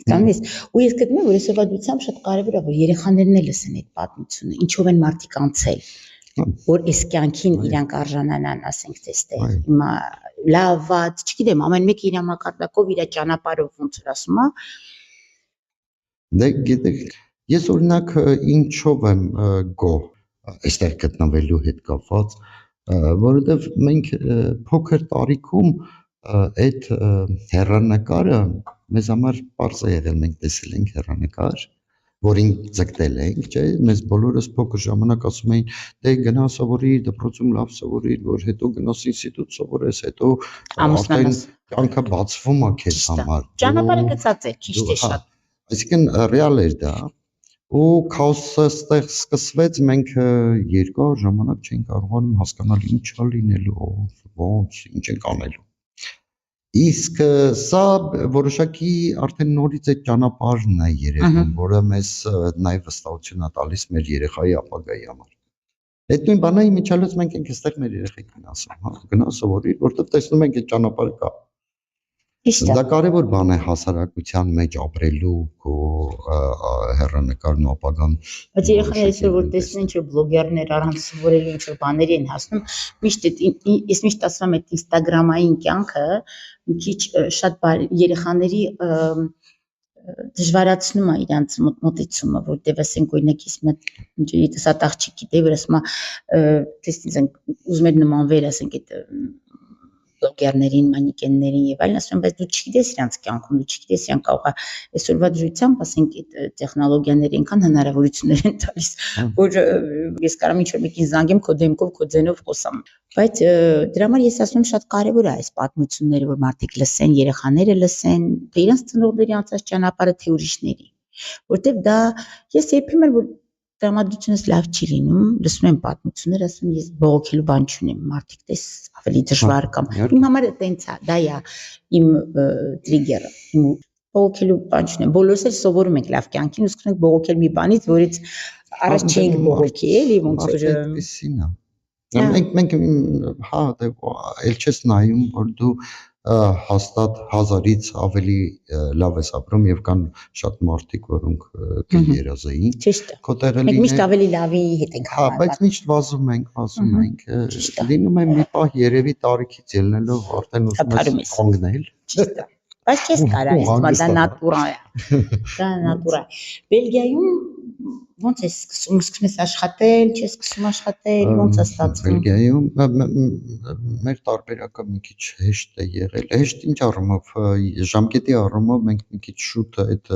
Կանես, ու ես գտնում եմ, որ այսօրվա շատ կարևոր է, որ երեխաներն էլ լսեն այդ պատմությունը, ինչով են մարդիկ անցել, որ այս կյանքին իրանք արժանանան, ասենք դեստեղ, հիմա լավ, վատ, չգիտեմ, ամեն մեկը իր համակարգով, իր ճանապարհով ոնց որ ասում է։ Դե գիտեք, ես օրինակ ինչով եմ գոհ այստեղ գտնվելու հետ կապված, որովհետև մենք փոքր տարիքում այդ հեռանկարը մեզ համար պարզ է եղել, մենք տեսել ենք հեռանկար, որին ձգտել ենք, չէ, մեզ բոլորս փոքր ժամանակ ասում էին, դե գնա սովորիր, դպրոցում լավ սովորիր, որ հետո գնաս ինստիտուտ սովորես, հետո ամուսնանաս, կյանքը բացվում է քեզ համար։ Ճանապարհը գծած է, ճիշտ է շատ։ Այսինքն ռեալ էր դա, ու քաոսը ստեղ սկսվեց, մենք երկար ժամանակ չենք կարողանում հասկանալ ինչ է լինելու, ոնց, ինչ ենք անելու։ Իսկ սա որոշակի արդեն նորից այդ ճանապարհն է երևում, որը մեզ նաև վստահություն է տալիս մեր երեխայի ապագայի համար։ Այդ նույն բանը իմիջիալից մենք ենք այստեղ մեր երեխեքին ասում, հա, գնա սովորիր, որտեղ տեսնում ենք այդ ճանապարհը կա։ Դա կարևոր բան է հասարակության մեջ ապրելու հեռանկարն ու ապագան։ Բայց երեխաները այսօր որ տեսնում ինչ որ բլոգերներ առանց սովորելու ինչ որ բաների են հասնում, ես միշտ ասում եմ այդ ինստագրամային կյանքը մի քիչ շատ երեխաների դժվարացնում է իրանց մոտեցումը, որտեղ ասենք օրինակ ես երիտասարդ աղջիկ գիտեի, որ ասում է տեսնենք ուզում եմ նմանվել, ասենք այդ բլոգերներին, մանիկեններին եւ այլն, ասում եմ, բայց դու չգիտես իրանց կյանքում, դու չգիտես իրանք կարող է այսօրվա դրությամբ, ասենք, այդ տեխնոլոգիաները այնքան հնարավորություններ են տալիս, որ ես կարամ ինչ-որ մեկին զանգեմ քո դեմքով, քո ձենով խոսամ։ Բայց դրա համար ես ասում եմ շատ կարևոր է այս պատմությունները, որ մարդիկ լսեն, երեխաները լսեն, թե իրենց ծնողների անցած ճանապարհը, թե ուրիշների, որտեվ դա ես երբեմն որ տրամադրությունս լավ չի լինում, լսում եմ պատմություններ, ասում եմ ես բողոքելու բան չունեմ, մարդիկ տես ավելի դժվար կամ իմ համար տենց է, դա է իմ տրիգերը, իմ բողոքելու բան չունեմ, բոլորս էլ սովորում ենք լավ կյանքին, ուզում ենք բողոքել մի բանից, որից Առաջ չէինք բողոքի, էլի ոնց որ այդպեսին է։ Մենք հա դե էլ չես նայում որ դու հաստատ 1000-ից ավելի լավ ես ապրում եւ կան շատ մարդիկ որոնք կերազեին ճիշտ է։ քո տեղը Մենք միշտ ավելի լավի հետ ենք հա բայց միշտ վազում ենք լինում է մի պահ երևի տարիքից ելնելով արդեն ուզում ես հանգնել ճիշտ է բայց չես կարա դա նատուրա է դա նատուրա Բելգիայում ոնց է սկսում ես աշխատել չես սկսում աշխատել ոնց է ստացվում Բելգիայում մեր տարբերակը մի քիչ հեշտ է եղել հեշտ ինչ առումով ժամկետի առումով մենք մի քիչ շուտ այդ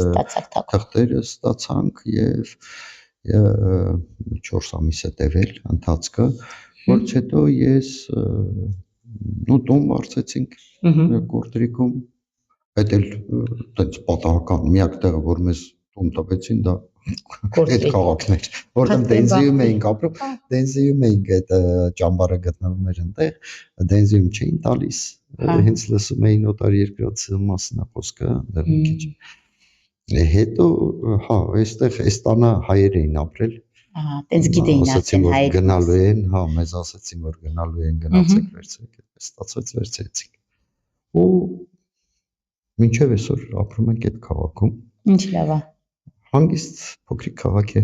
թղթերը ստացանք եւ 4 ամիս է տևել ընթացքը որից հետո ես տուն վարձեցինք Կորտրիկում այդ էլ այդպես պատահական միակ տեղը որ մեզ տուն տվեցին դա այդ քաղաքն էր որտեղ Դենզիում էինք ապրում Դենզիում էինք այդ ճամբարը գտնվում էր այնտեղ Դենզիում չէին տալիս հենց լսում էին օտար երկրացի մասն է խոսքը այնտեղ մի քիչ հետո հա այստեղ այս տանը հայեր էին ապրել տենց գիտեին ասեն հայեր գնալու են հա մեզ ասացին որ գնալու են գնացեք վերցրեք այդպես ստացվեց վերցրեցինք ու մինչև այսօր ապրում ենք այդ քաղաքում ինչ լավ է հանգիստ փոքրիկ քաղաք է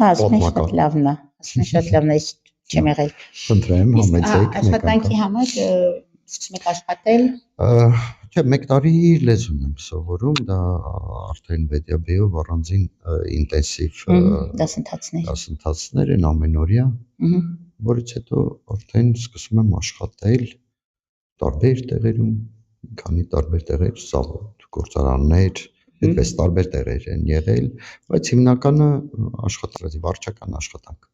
հա շատ լավն է չեմ եղել խնդրեմ համեցեք աշխատանքի համար սկսում եք աշխատել չէ 1 տարի լեզուն եմ սովորում դա արդեն վեդիաբեով առանձին ինտենսիվ դասընթացներ են ամենօրյա որից հետո արդեն սկսում եմ աշխատել տարբեր տեղերում քանի տարբեր տեղեր ծավալ գործարաններ այդպես տարբեր տեղեր են եղել բայց հիմնականը աշխատած վարչական աշխատանք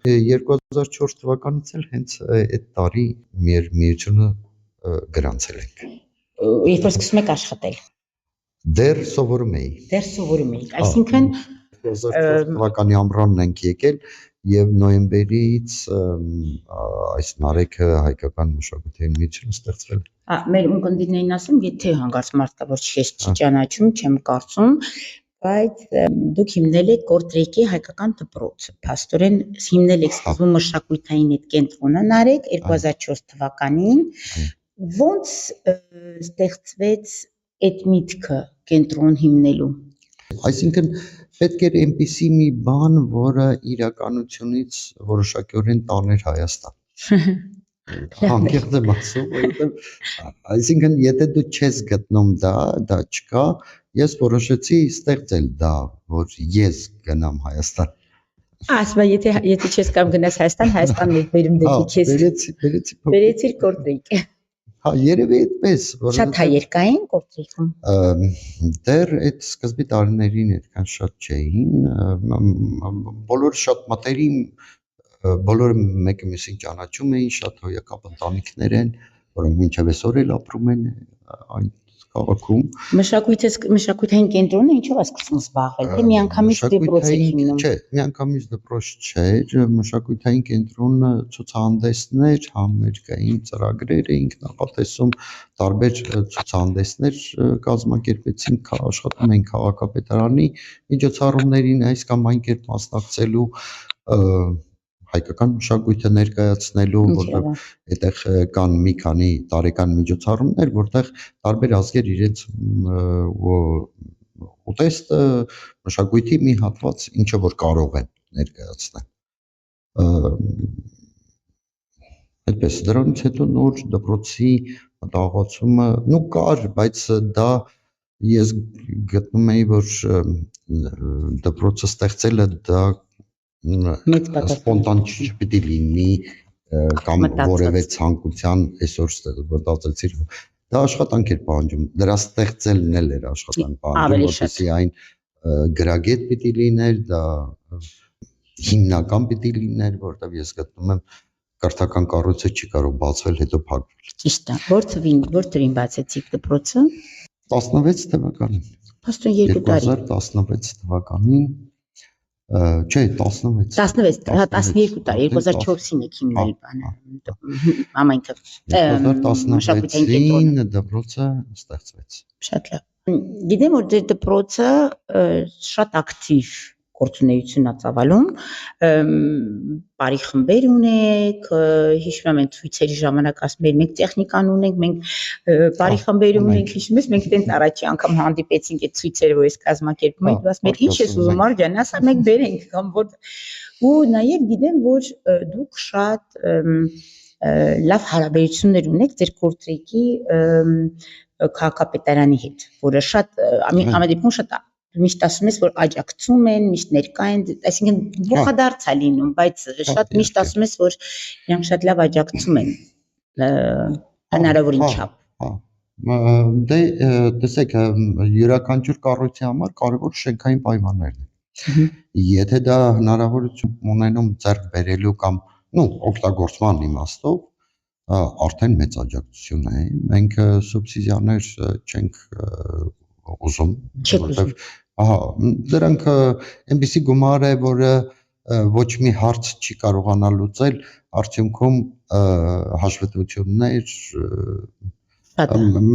2004 թվականից էլ հենց այդ տարի միությունը գրանցել ենք երբ որ սկսում եք աշխատել դեռ սովորում էի այսինքն 2004 թվականի ամռանն ենք եկել եւ նոյեմբերից այս նարեկը հայկական մշակութային միությունը ստեղծվել մեր ունկնդիրներին ասեմ եթե հանգարց մարդ կա որ չի ճանաչում չեմ կարծում բայց դուք հիմնել եք Կորտրիկի հայկական դպրոցը փաստորեն հիմնել եք սկզբում մշակութային այդ կենտրոնը նարեկ 2004 թվականին ոնց ստեղծվեց այդ միտքը կենտրոն հիմնելու այսինքն պետք էր այնպիսի մի բան որը իրականությունից որոշակիորեն տաներ Հայաստան հանկեղծ եմ ասում որովհետև այսինքն եթե դու չես գտնում դա չկա ես որոշեցի ստեղծել դա որ ես գնամ Հայաստան ասում եթե չես կամ գնաս Հայաստանն է վերում դեպի քեզ վերեցիր Կորտրիկ հա երևի այդպես շատ հայեր կային Կորտրիկում դեռ այդ սկզբի տարիներին այդքան շատ չէին բոլորը շատ մտերիմ բոլորը մեկը մյուսին ճանաչում էին շատ հոյակապ ընտանիքներ են որոնք մինչև այսօր էլ ապրում են այն քաղաքում մշակութային կենտրոնը ինչով է սկսում զբաղվել թե միանգամից դպրոց եք հիմնում չէ միանգամից դպրոց չէր մշակութային կենտրոնը ցուցահանդեսներ համերգային ծրագրեր էինք նախատեսում տարբեր ցուցահանդեսներ կազմակերպեցինք աշխատում էին քաղաքապետարանի միջոցառումներին այս կամ այն կերպ մասնակցելու հայկական մշակույթը ներկայացնելու որտեղ այդտեղ կան մի քանի տարեկան միջոցառումներ որտեղ տարբեր ազգեր իրենց ուտեստը մշակույթի մի հատված ինչը որ կարող են ներկայացնել այդպես դրանից հետո նոր դպրոցի մտահղացումը կար բայց դա ես գտնում էի որ դպրոցը ստեղծելը դա սպոնտան չպիտի լինի կամ որևէ ցանկության այսօր մտածեցիր դա աշխատանք էր պահանջում դրա ստեղծելն էլ էր աշխատանք պահանջում որպեսզի այն գրագետ պիտի լիներ դա հիմնական պիտի լիներ որտեղ ես գտնում եմ կրթական կառույցը չի կարող բացվել հետո փակվել ճիշտ է որ թվին բացեցիք դպրոցը 16 թվականին փաստորեն 2 տարի 2016 թվականին չէ 16 հա 12 տարի 2004-ին եք հիմնել բանը համայնքը 2016-ին դպրոցը ստեղծվեց շատ լավ գիտեմ որ ձեր դպրոցը շատ ակտիվ գործունեություն ածավալում, բարի խմբեր ունեք, հիշում եմ այն ցույցերի ժամանակ ասում էի մենք տեխնիկան ունենք, մենք բարի խմբեր ունենք, հիշում ես մենք տենց առաջի անգամ հանդիպեցինք այդ ցույցերը, որ ես կազմակերպում էի, դու ասում ես ինչ ես ուզում Մարջան, ասա մենք բերենք կամ որ ու նաև գիտեմ որ դուք շատ լավ հարաբերություններ ունեք ձեր կորտրիկի քաղաքապետարանի հետ, որը շատ ամենադեպքում շատ միշտ ասում ես որ աջակցում են, միշտ ներկա են, այսինքն փոխադարձ է լինում, բայց շատ միշտ ասում ես որ իրանք շատ լավ աջակցում են հնարավորին չափ։ Դե տեսեք յուրաքանչյուր կառույցի համար կարևոր շենքային պայմաններն են։ Եթե դա հնարավորություն ունենում ձեռք բերելու կամ օգտագործման իմաստով արդեն մեծ աջակցություն է։ Մենք սուբսիդիաներ չենք ուզում, որովհետև դրանք այնպիսի գումար է, որը ոչ մի հարց չի կարողանա լուծել, արդյունքում հաշվետվություններ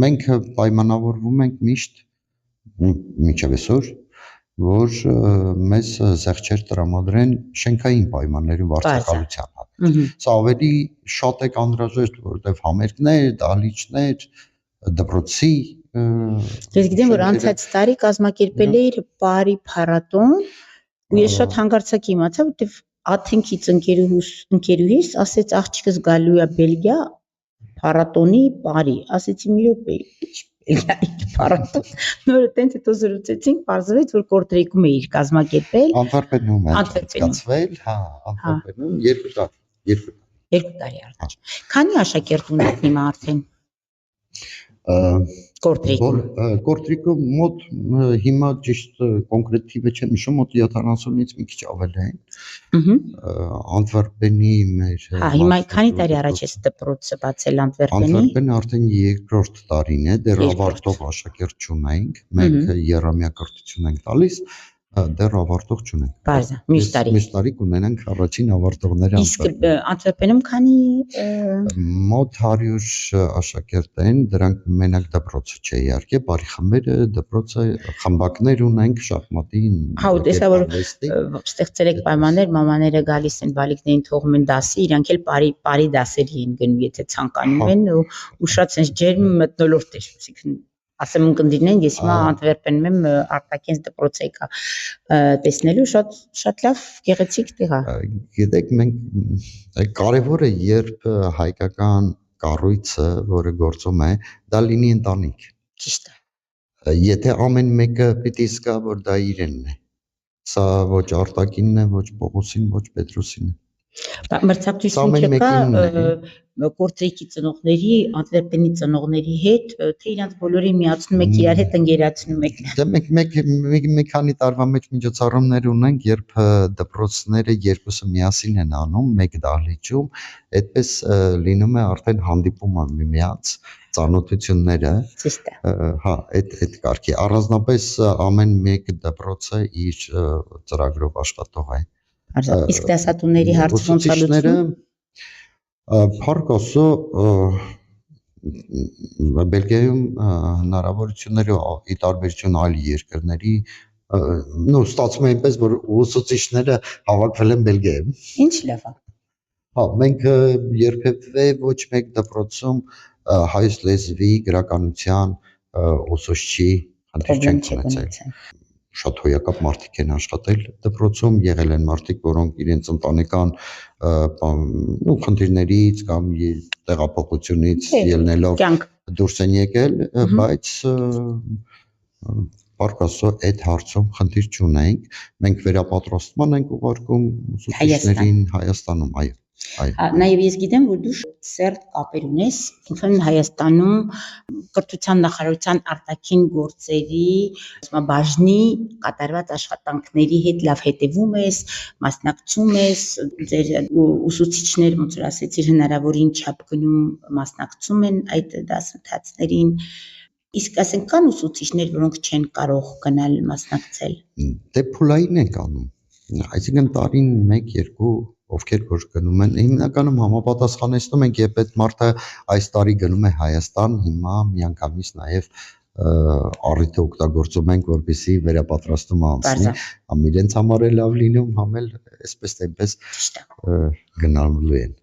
մենք պայմանավորվում ենք միշտ մինչև այսօր, որ մեզ զեղչեր տրամադրեն շենքային պայմաններում վարձակալության։ Սա ավելի շատ է անհրաժեշտ, որովհետև համերգներ, դահլիճներ, դպրոցի Ես գիտեմ որ անցած տարի կազմակերպել էիր բարի փառատոն ու ես շատ հանգարցակ իմացա, որովհետև Աթենքից ընկերուհիս ասեց աղջիկս գալու է Բելգիա փառատոնի բարի, ասեցի մի րոպե, ինչ Բելգիայի փառատոն, նորը տենց հետո զրուցեցինք, պարզվեց որ կորտրիկում էիր կազմակերպել Անտվերպենում է կացվել, Անտվերպենում 2 տարի առաջ։ Քանի աշակերտ ունեք հիմա արդեն Կորտրիկը մոտ հիմա ճիշտ կոնկրետ թիվը չեմ հիշում, մոտ 70-ից մի քիչ ավել են։ Անտվերպենի մեր հիմա քանի տարի առաջ ես դպրոցը բացել Անտվերպենի։ Անտվերպենը արդեն 2-րդ տարին է, դեռ ավարտող աշակերտ չունենք, մենք երամյա կրթություն ենք տալիս, դեռ ավարտող չունենք։ Բարձր, միշտ տարի կունենանք առաջին ավարտողները Անտվերպենում։ Իսկ Անտվերպենում քանի մոտ 100 աշակերտ են, դրանք մենակ դպրոցը չէ իհարկե, բարի խմբերը, դպրոցը, խմբակներ ունենք, շախմատի, տեսա որ ստեղծել եք պայմաններ, մամաները գալիս են բալիկներին թողում են դասի, իրանք էլ բարի դասերի են գնում, եթե ցանկանում են ու շատ sense ջերմ մթնոլորտ է, այսինքն ասեմ ընկերներն ես հիմա Անտվերպենում եմ արտաքին դպրոց եկա տեսնելու շատ լավ գեղեցիկ տեղ է։ Գիտեք մենք կարևորը երբ հայկական կառույցը, որը գործում է, դա լինի ընտանիք։ Ճիշտ է։ Եթե ամեն մեկը պիտի զգա, որ դա իրենն է, սա ոչ Արտակինն է, ոչ Պողոսին, ոչ Պետրոսին է։ Մրցակցություն չկա կորտրիկի ծնողների, Անտվերպենի ծնողների հետ, թե իրանց բոլորի միացնում եք իրար հետ ընկերացնում եք։ Դե մենք մի քանի տարվա մեջ միջոցառումներ ունենք, երբ դպրոցները երկուսը միասին են անում, մեկ դահլիճում, այդպես լինում է արդեն հանդիպումը միմյանց, ծանոթությունները։ Ճիշտ է։ Հա, այդ կարգի առանձնապես ամեն մեկ դպրոցը իր ծրագրով աշխատող է։ Իսկ դասատուների հարցը ոնց է լուծվում։ Փառք Աստծո Բելգիայում հնարավորությունները ի տարբերություն այլ երկրների ստացվում է այնպես որ ուսուցիչները հավաքվել են Բելգիայում։ Ինչ լավ է։ Հա, մենք երբևէ ոչ մեկ դպրոցում հայոց լեզվի գրականության ուսուցչի խնդիր չենք ունեցել։ Շատ հոյակապ մարդիկ են աշխատել դպրոցում, եղել են մարդիկ, որոնք իրենց ընտանեկան խնդիրներից կամ տեղափոխությունից ելնելով դուրս են եկել, բայց Փառք Աստծո այդ հարցում խնդիր չունենք, մենք վերապատրաստման ենք ուղարկում ուսուցիչներին Հայաստանում, այո։ Նաև ես գիտեմ, որ դու սերտ կապեր ունես, ինքնին Հայաստանում կրթության նախարարության արտաքին գործերի բաժնի կատարված աշխատանքների հետ լավ հետևում ես, մասնակցում ես, ձեր ուսուցիչներ, ոնց որ ասեցիր, հնարավորին չափ գնում մասնակցում են այդ դասընթացներին։ Իսկ ասենք կան ուսուցիչներ, որոնք չեն կարող գնալ մասնակցել։ Դե փուլային ենք անում։ Այսինքն տարին 1-2 ովքեր որ գնում են, հիմնականում համապատասխանեցնում ենք, երբ այդ մարդը այս տարի գնում է Հայաստան, հիմա միանգամից նաև առիթը օգտագործում ենք, որպեսզի վերապատրաստումը անցնի, համ իրենց համար է լավ լինում, համ էլ այսպես այնպես գնալու են։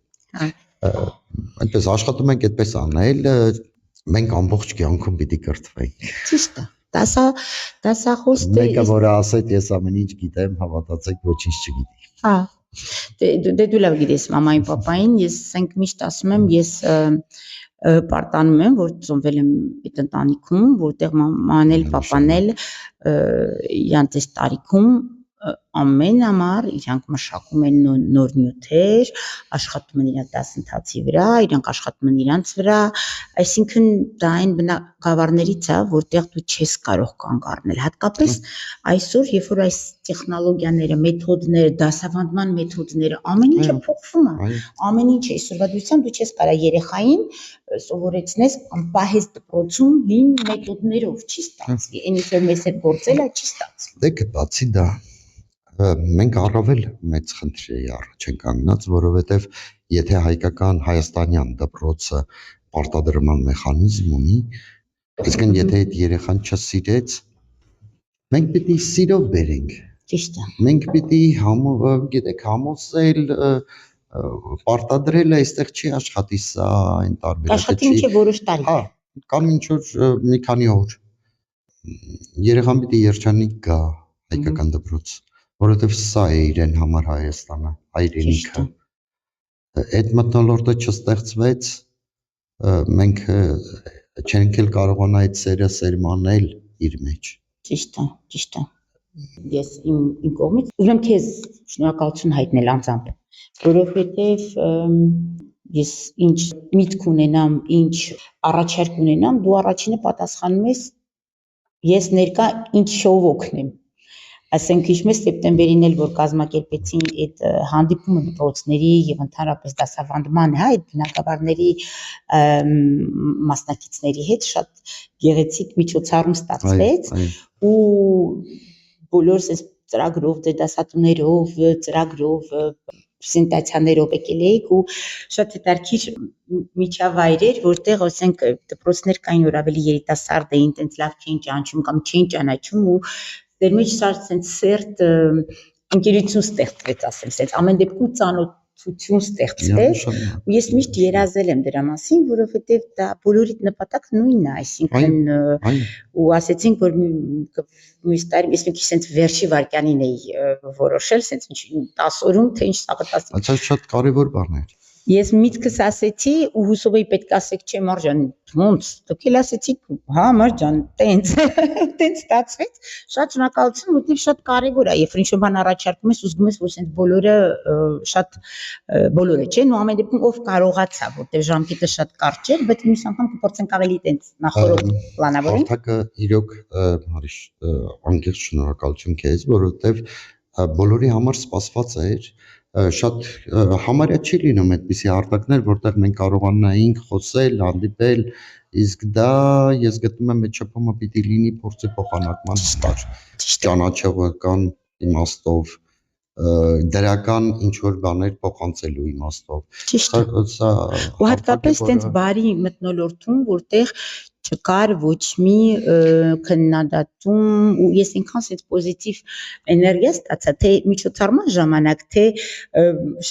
Այնպես աշխատում ենք այդպես անել, մենք ամբողջ կյանքում պիտի կրթվենք։ Ճիշտ է։ Դասախոս Մեկը որը ասեց ես ամեն ինչ գիտեմ, հավատացեք ոչինչ չգիտի։ Հա։ Դե դու լավ գիտես մամային, պապային, ես ասենք միշտ ասում եմ, ես պարտանում եմ, որ ծնվել եմ այդ ընտանիքում, որտեղ մաման էլ, պապան էլ իրանց այս տարիքում ամեն ամառ իրանք մշակում են նոր նյութեր, աշխատում են իրանք դասընթացի վրա, իրանք աշխատում են իրանց վրա, այսինքն դա այն բնագավառներից է, որտեղ դու չես կարող կանգ առնել, հատկապես այսօր, երբ որ այս տեխնոլոգիաները, մեթոդները, դասավանդման մեթոդները, ամեն ինչը փոխվում է, ամեն ինչ այսօրվա դրությամբ դու չես կարող երեխային սովորեցնես անպահեզ դպրոցում հին մեթոդներով, չի ստացվի, այն ինչ որ մեզ հետ գործել է, չի ստացվի։ Դե բացի դա մենք առավել մեծ խնդրի առաջ ենք կանգնած, որովհետև եթե հայկական հայաստանյան դպրոցը պարտադրման մեխանիզմ ունի, իսկն եթե այդ երեխան չսիրեց, մենք պիտի սիրով բերենք։ Ճիշտ է։ Մենք պիտի գիտեք համոզել, պարտադրել այստեղ չի աշխատի սա, այն տարբերակը չի։ Աշխատի ինչ է որոշ տարի։ Հա, կամ ինչ որ մի քանի օր։ Երեխան պիտի երջանիկ գա հայկական դպրոց, որովհետև սա է իրեն համար Հայաստանը, հայրենիքը։ Այդ մթնոլորտը չստեղծվեց, մենք չենք էլ կարողանա այդ սերը սերմանել իր մեջ։ Ճիշտ է։ Ես իմ կողմից ուզում քեզ շնորհակալություն հայտնել անձամբ, որովհետև ես ինչ միտք ունենամ, ինչ առաջարկ ունենամ, դու առաջինը պատասխանում ես ես ներկա ինչով օգնեմ։ Ասենք հիշում ես սեպտեմբերին էլ որ կազմակերպեցին այդ հանդիպումը դպրոցների եւ ընդհանրապես դասավանդման, հա, այդ բնակավարների մասնակիցների հետ շատ գեղեցիկ միջոցառում ստացվեց ու բոլորս այս ծրագրով, դասատուներով, ծրագրով, պրեզենտացիաներով եկել էիք ու շատ հետաքրքիր միջավայրեր, որտեղ ասենք դպրոցներ կային, որ ավելի երիտասարդ էին, տենց լավ չէին ճանաչում կամ չէին ճանաչում ու դեր մեջ սենց սերտ ընկերություն ստեղծվեց, ասեմ, սենց ամեն դեպքում ծանոթություն ստեղծվեց ու ես միշտ երազել եմ դրա մասին, որովհետև դա բոլորիդ նպատակը նույնն է, այսինքն ու ասեցինք, որ մյուս տարի ես մի քիչ սենց վերջի վարքյանին էի որոշել, սենց 10 օրում, թե ինչ սաղ 10։ Դա շատ կարևոր բան է։ Ես միտքս ասեցի ու հուսով էի պետք ասեք չէ Մարջան, ոնց, դուք էլ ասեցիք, հա Մարջան, տենց ստացվեց, շատ շնորհակալություն, որովհետև շատ կարևոր է, երբ ինչ-որ բան առաջարկում ես, ուզում ես, որ ասենք բոլորը, չէ, ու ամեն դեպքում ով կարողացա, որովհետև ժամկետը շատ կարճ էր, բայց մյուս անգամ կփորձենք ավելի տենց նախորդ պլանավորենք։ Հարթակը իրոք հարիշ անկեղծ շնորհակալություն քեզ, որովհետև բոլորի համար սպասված էր շատ համարյա չի լինում այդպիսի արտակներ, որտեղ մենք կարողանայինք խոսել, հանդիպել, իսկ դա ես գտնում եմ այդ շփումը պիտի լինի փորձի փոխանակման համար, ճանաչողական իմաստով, դրական ինչ որ բաներ փոխանցելու իմաստով։ Ճիշտ է։ Ու հատկապես տենց բարի մթնոլորտում, որտեղ չկար ոչ մի քննադատում ու ես ինքան սենց պոզիտիվ էներգիա ստացա, թե միջոցառման ժամանակ, թե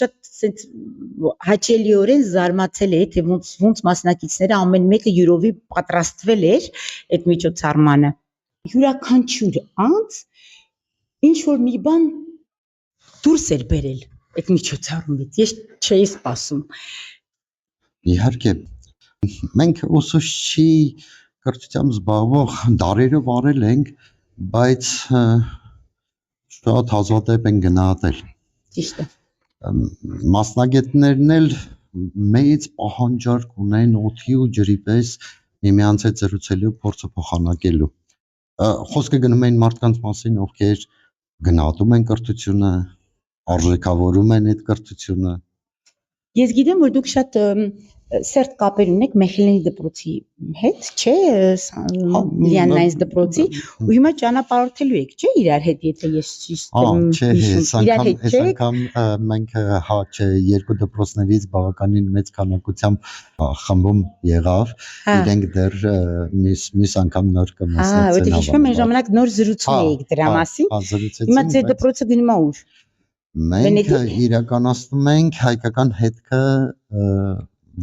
շատ սենց հաճելիորեն զարմացել էի, թե ոնց մասնակիցները ամեն մեկը յուրովի պատրաստվել էր այդ միջոցառմանը։ Յուրաքանչյուր անձ ինչ որ մի բան դուրս էր բերել այդ միջոցառումից, ես չէի սպասում։ Իհարկե մենք ուսուցչի կրթությամբ զբաղվող դարերով արել ենք, բայց շատ հազվադեպ են գնահատել։ Ճիշտ է։ Մասնագետներն էլ մեծ պահանջարկ ունեն օդի ու ջրի պես միմյանց հետ զրուցելու փորձը փոխանակելու։ Խոսքը գնում են մարդկանց մասին, ովքեր գնահատում են կրթությունը, արժեքավորում են այդ կրթությունը։ Ես գիտեմ, որ դուք շատ սերտ կապեր ունեք Մեխելենի դպրոցի հետ, չէ, Լիաննայից դպրոցի, ու հիմա ճանապարհորդելու եք, չէ, իրար հետ, եթե ես ճիշտ եմ հիշում, իրար հետ չէ։ Այս անգամ մենք հա չէ, երկու դպրոցներից բավականին մեծ քանակությամբ խմբում եղավ, իրենք դեռ մյուս անգամ նոր կմասնակցեն։ Որտեղ հիշում եմ, այն ժամանակ նոր զրուցում էիք դրա մասին։ Հիմա ձեր դպրոցը գնում է ուր։ Մենք իրականացնում ենք հայկական հետքը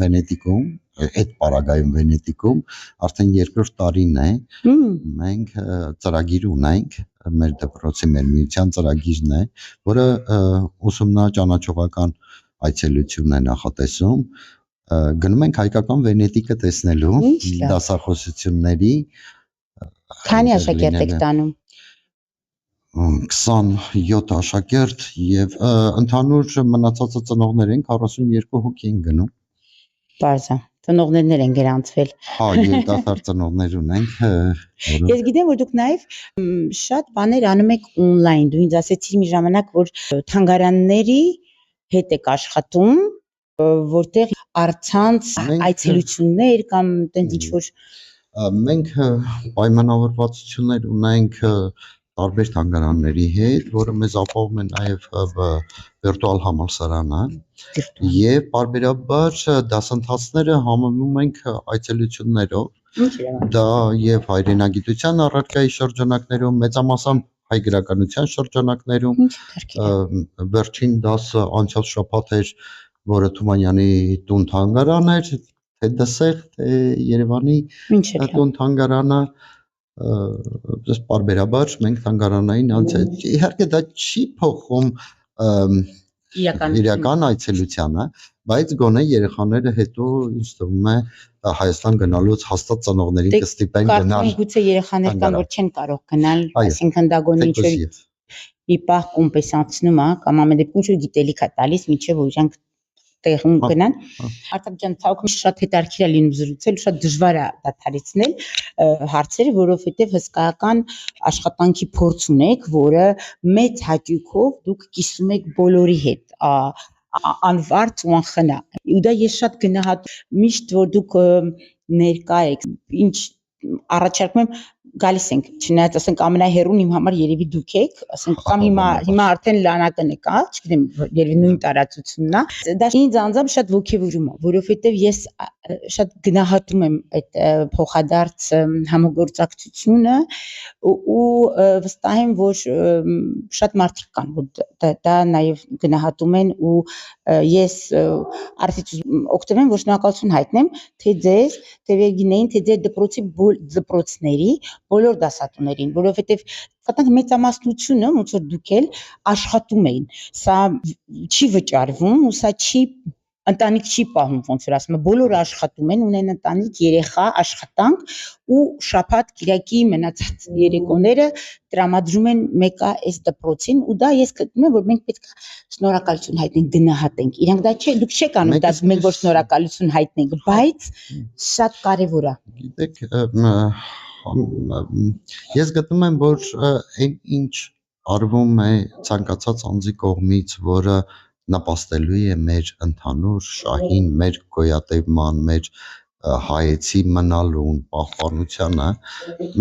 Վենետիկում, այդ պարագայում Վենետիկում արդեն երկրորդ տարին է, մենք ծրագիր ունենք, մեր դպրոցի մեր միության ծրագիրն է, որը ուսումնաճանաչողական այցելություն է նախատեսում, գնում ենք հայկական Վենետիկը տեսնելու դասախոսությունների։ Քանի աշակերտ եք տանում։ 27 աշակերտ եւ ընդհանուր մնացածը ծնողներ են 42 հոգի են գնում։ Բարձր, ծնողներներ են գրանցվել։ Հա, երիտասարդ ծնողներ ունենք։ Ես գիտեմ, որ դուք նաև շատ բաներ անում եք on-line։ Դու ինձ ասեցիր մի ժամանակ, որ թանգարանների հետ եք աշխատում, որտեղ առցանց այցելություններ կամ տենց ինչ-որ մենք պայմանավորվածություններ ունենք տարբեր թանգարանների հետ, որը մեզ ապահովում է նաև վիրտուալ համալսարանը եւ պարբերաբար դասընթացները համեմում ենք այցելություններով դա եւ հայրենագիտության առարկայի շրջանակներում մեծամասամբ հայ գրականության շրջանակներում վերջին դասը անցյալ շաբաթ էր, որը Թումանյանի տուն թանգարան էր, թե Դսեղ, թե Երևանի տուն թանգարանը դες պարբերաբար մենք թանգարանային անցել իհարկե դա չի փոխում իրական այցելությանը, բայց գոնե երեխաները հետո ինձ թվում է Հայաստան գնալուց հաստատ ծնողներին կստիպեն գնալ։ Կարծում գուցե երեխաներ կան, որ չեն կարող գնալ, այսինքն դա գոնե ինչ-որ իպահ կոմպենսացնում է, կամ ամեն դեպքում ինչ-որ գիտելիք է տալիս, մինչև որ իրանք տեղում գնան։ Արտակ ջան, ցավոք շատ հետաքրքիր է լինում զրուցել, շատ դժվար է դադարեցնել հարցերը, որովհետև հսկայական աշխատանքի փորձ ունեք, որը մեծ հաճույքով դուք կիսում եք բոլորի հետ, անվարդ ու անխնա։ Ու դա ես շատ գնահատում միշտ, որ դուք ներկա եք, ինչ առաջարկում եմ գալիս ենք, չնայած ասենք ամենահեռուն իմ համար երևի դուք եք, ասենք կամ հիմա արդեն լանակն է կա, չգիտեմ, երևի նույն տարածությունն է։ Դա ինձ անձամբ շատ ոգևորում է, որովհետև ես շատ գնահատում եմ այդ փոխադարձ համագործակցությունը ու վստահ եմ, որ շատ մարդիկ կան, որ դա նաև գնահատում են ու ես արդյոք օգտվեմ, որ շնորհակալություն հայտնեմ թե ձեզ, թե Վերգինեին, թե ձեր դպրոցների բոլոր դասատուներին, որովհետև կտանք մեծամասնությունը, ոնց որ դուք էլ աշխատում էին, սա չի վճարվում ու սա չի ընտանիք չի պահում, ոնց որ ասում եմ, բոլորը աշխատում են, ունեն ընտանիք, երեխա, աշխատանք ու շաբաթ կիրակի մնացած երեկոները տրամադրում են մեկը այս դպրոցին ու դա ես գտնում եմ, որ մենք պետք է շնորհակալություն հայտնենք, գնահատենք։ Իրանք դա չէ, դուք չեք անում դա մենք որ շնորհակալություն հայտնենք, բայց շատ կարևոր է։ Գիտեք, ես գտնում եմ, որ այն ինչ արվում է ցանկացած անձի կողմից, որը նպաստելու է մեր ընդհանուր շահին, մեր գոյատևման, մեր հայեցի մնալուն, պահպանությանը,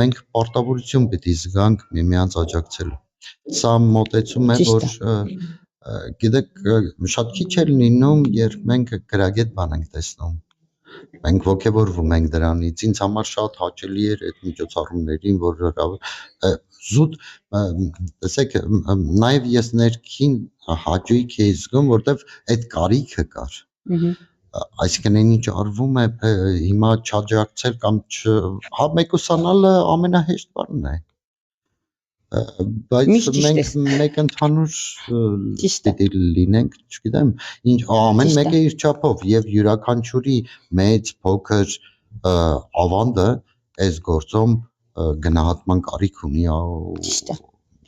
մենք պարտավորություն պիտի զգանք միմյանց աջակցելու։ Սա մոտեցում է, որ գիտեք, շատ քիչ է լինում, երբ մենք գրագետ բան ենք տեսնում։ Մենք ոգևորվում ենք դրանից, ինձ համար շատ հաճելի էր այդ միջոցառումներին, որ զուտ, տեսեք, նաև ես ներքին հաճույք էի զգում, որտեվ այդ կարիքը կար։ Այսինքն այն ինչ արվում է հիմա չաջակցել կամ հա մեկուսանալը ամենահեշտ բանն է։ Բայց մենք մեկ ընդհանուր պիտի լինենք, չգիտեմ, ինչ ամեն մեկը իր չափով եւ յուրաքանչյուրի մեծ, փոքր ավանդը այս գործում գնահատման կարիք ունի,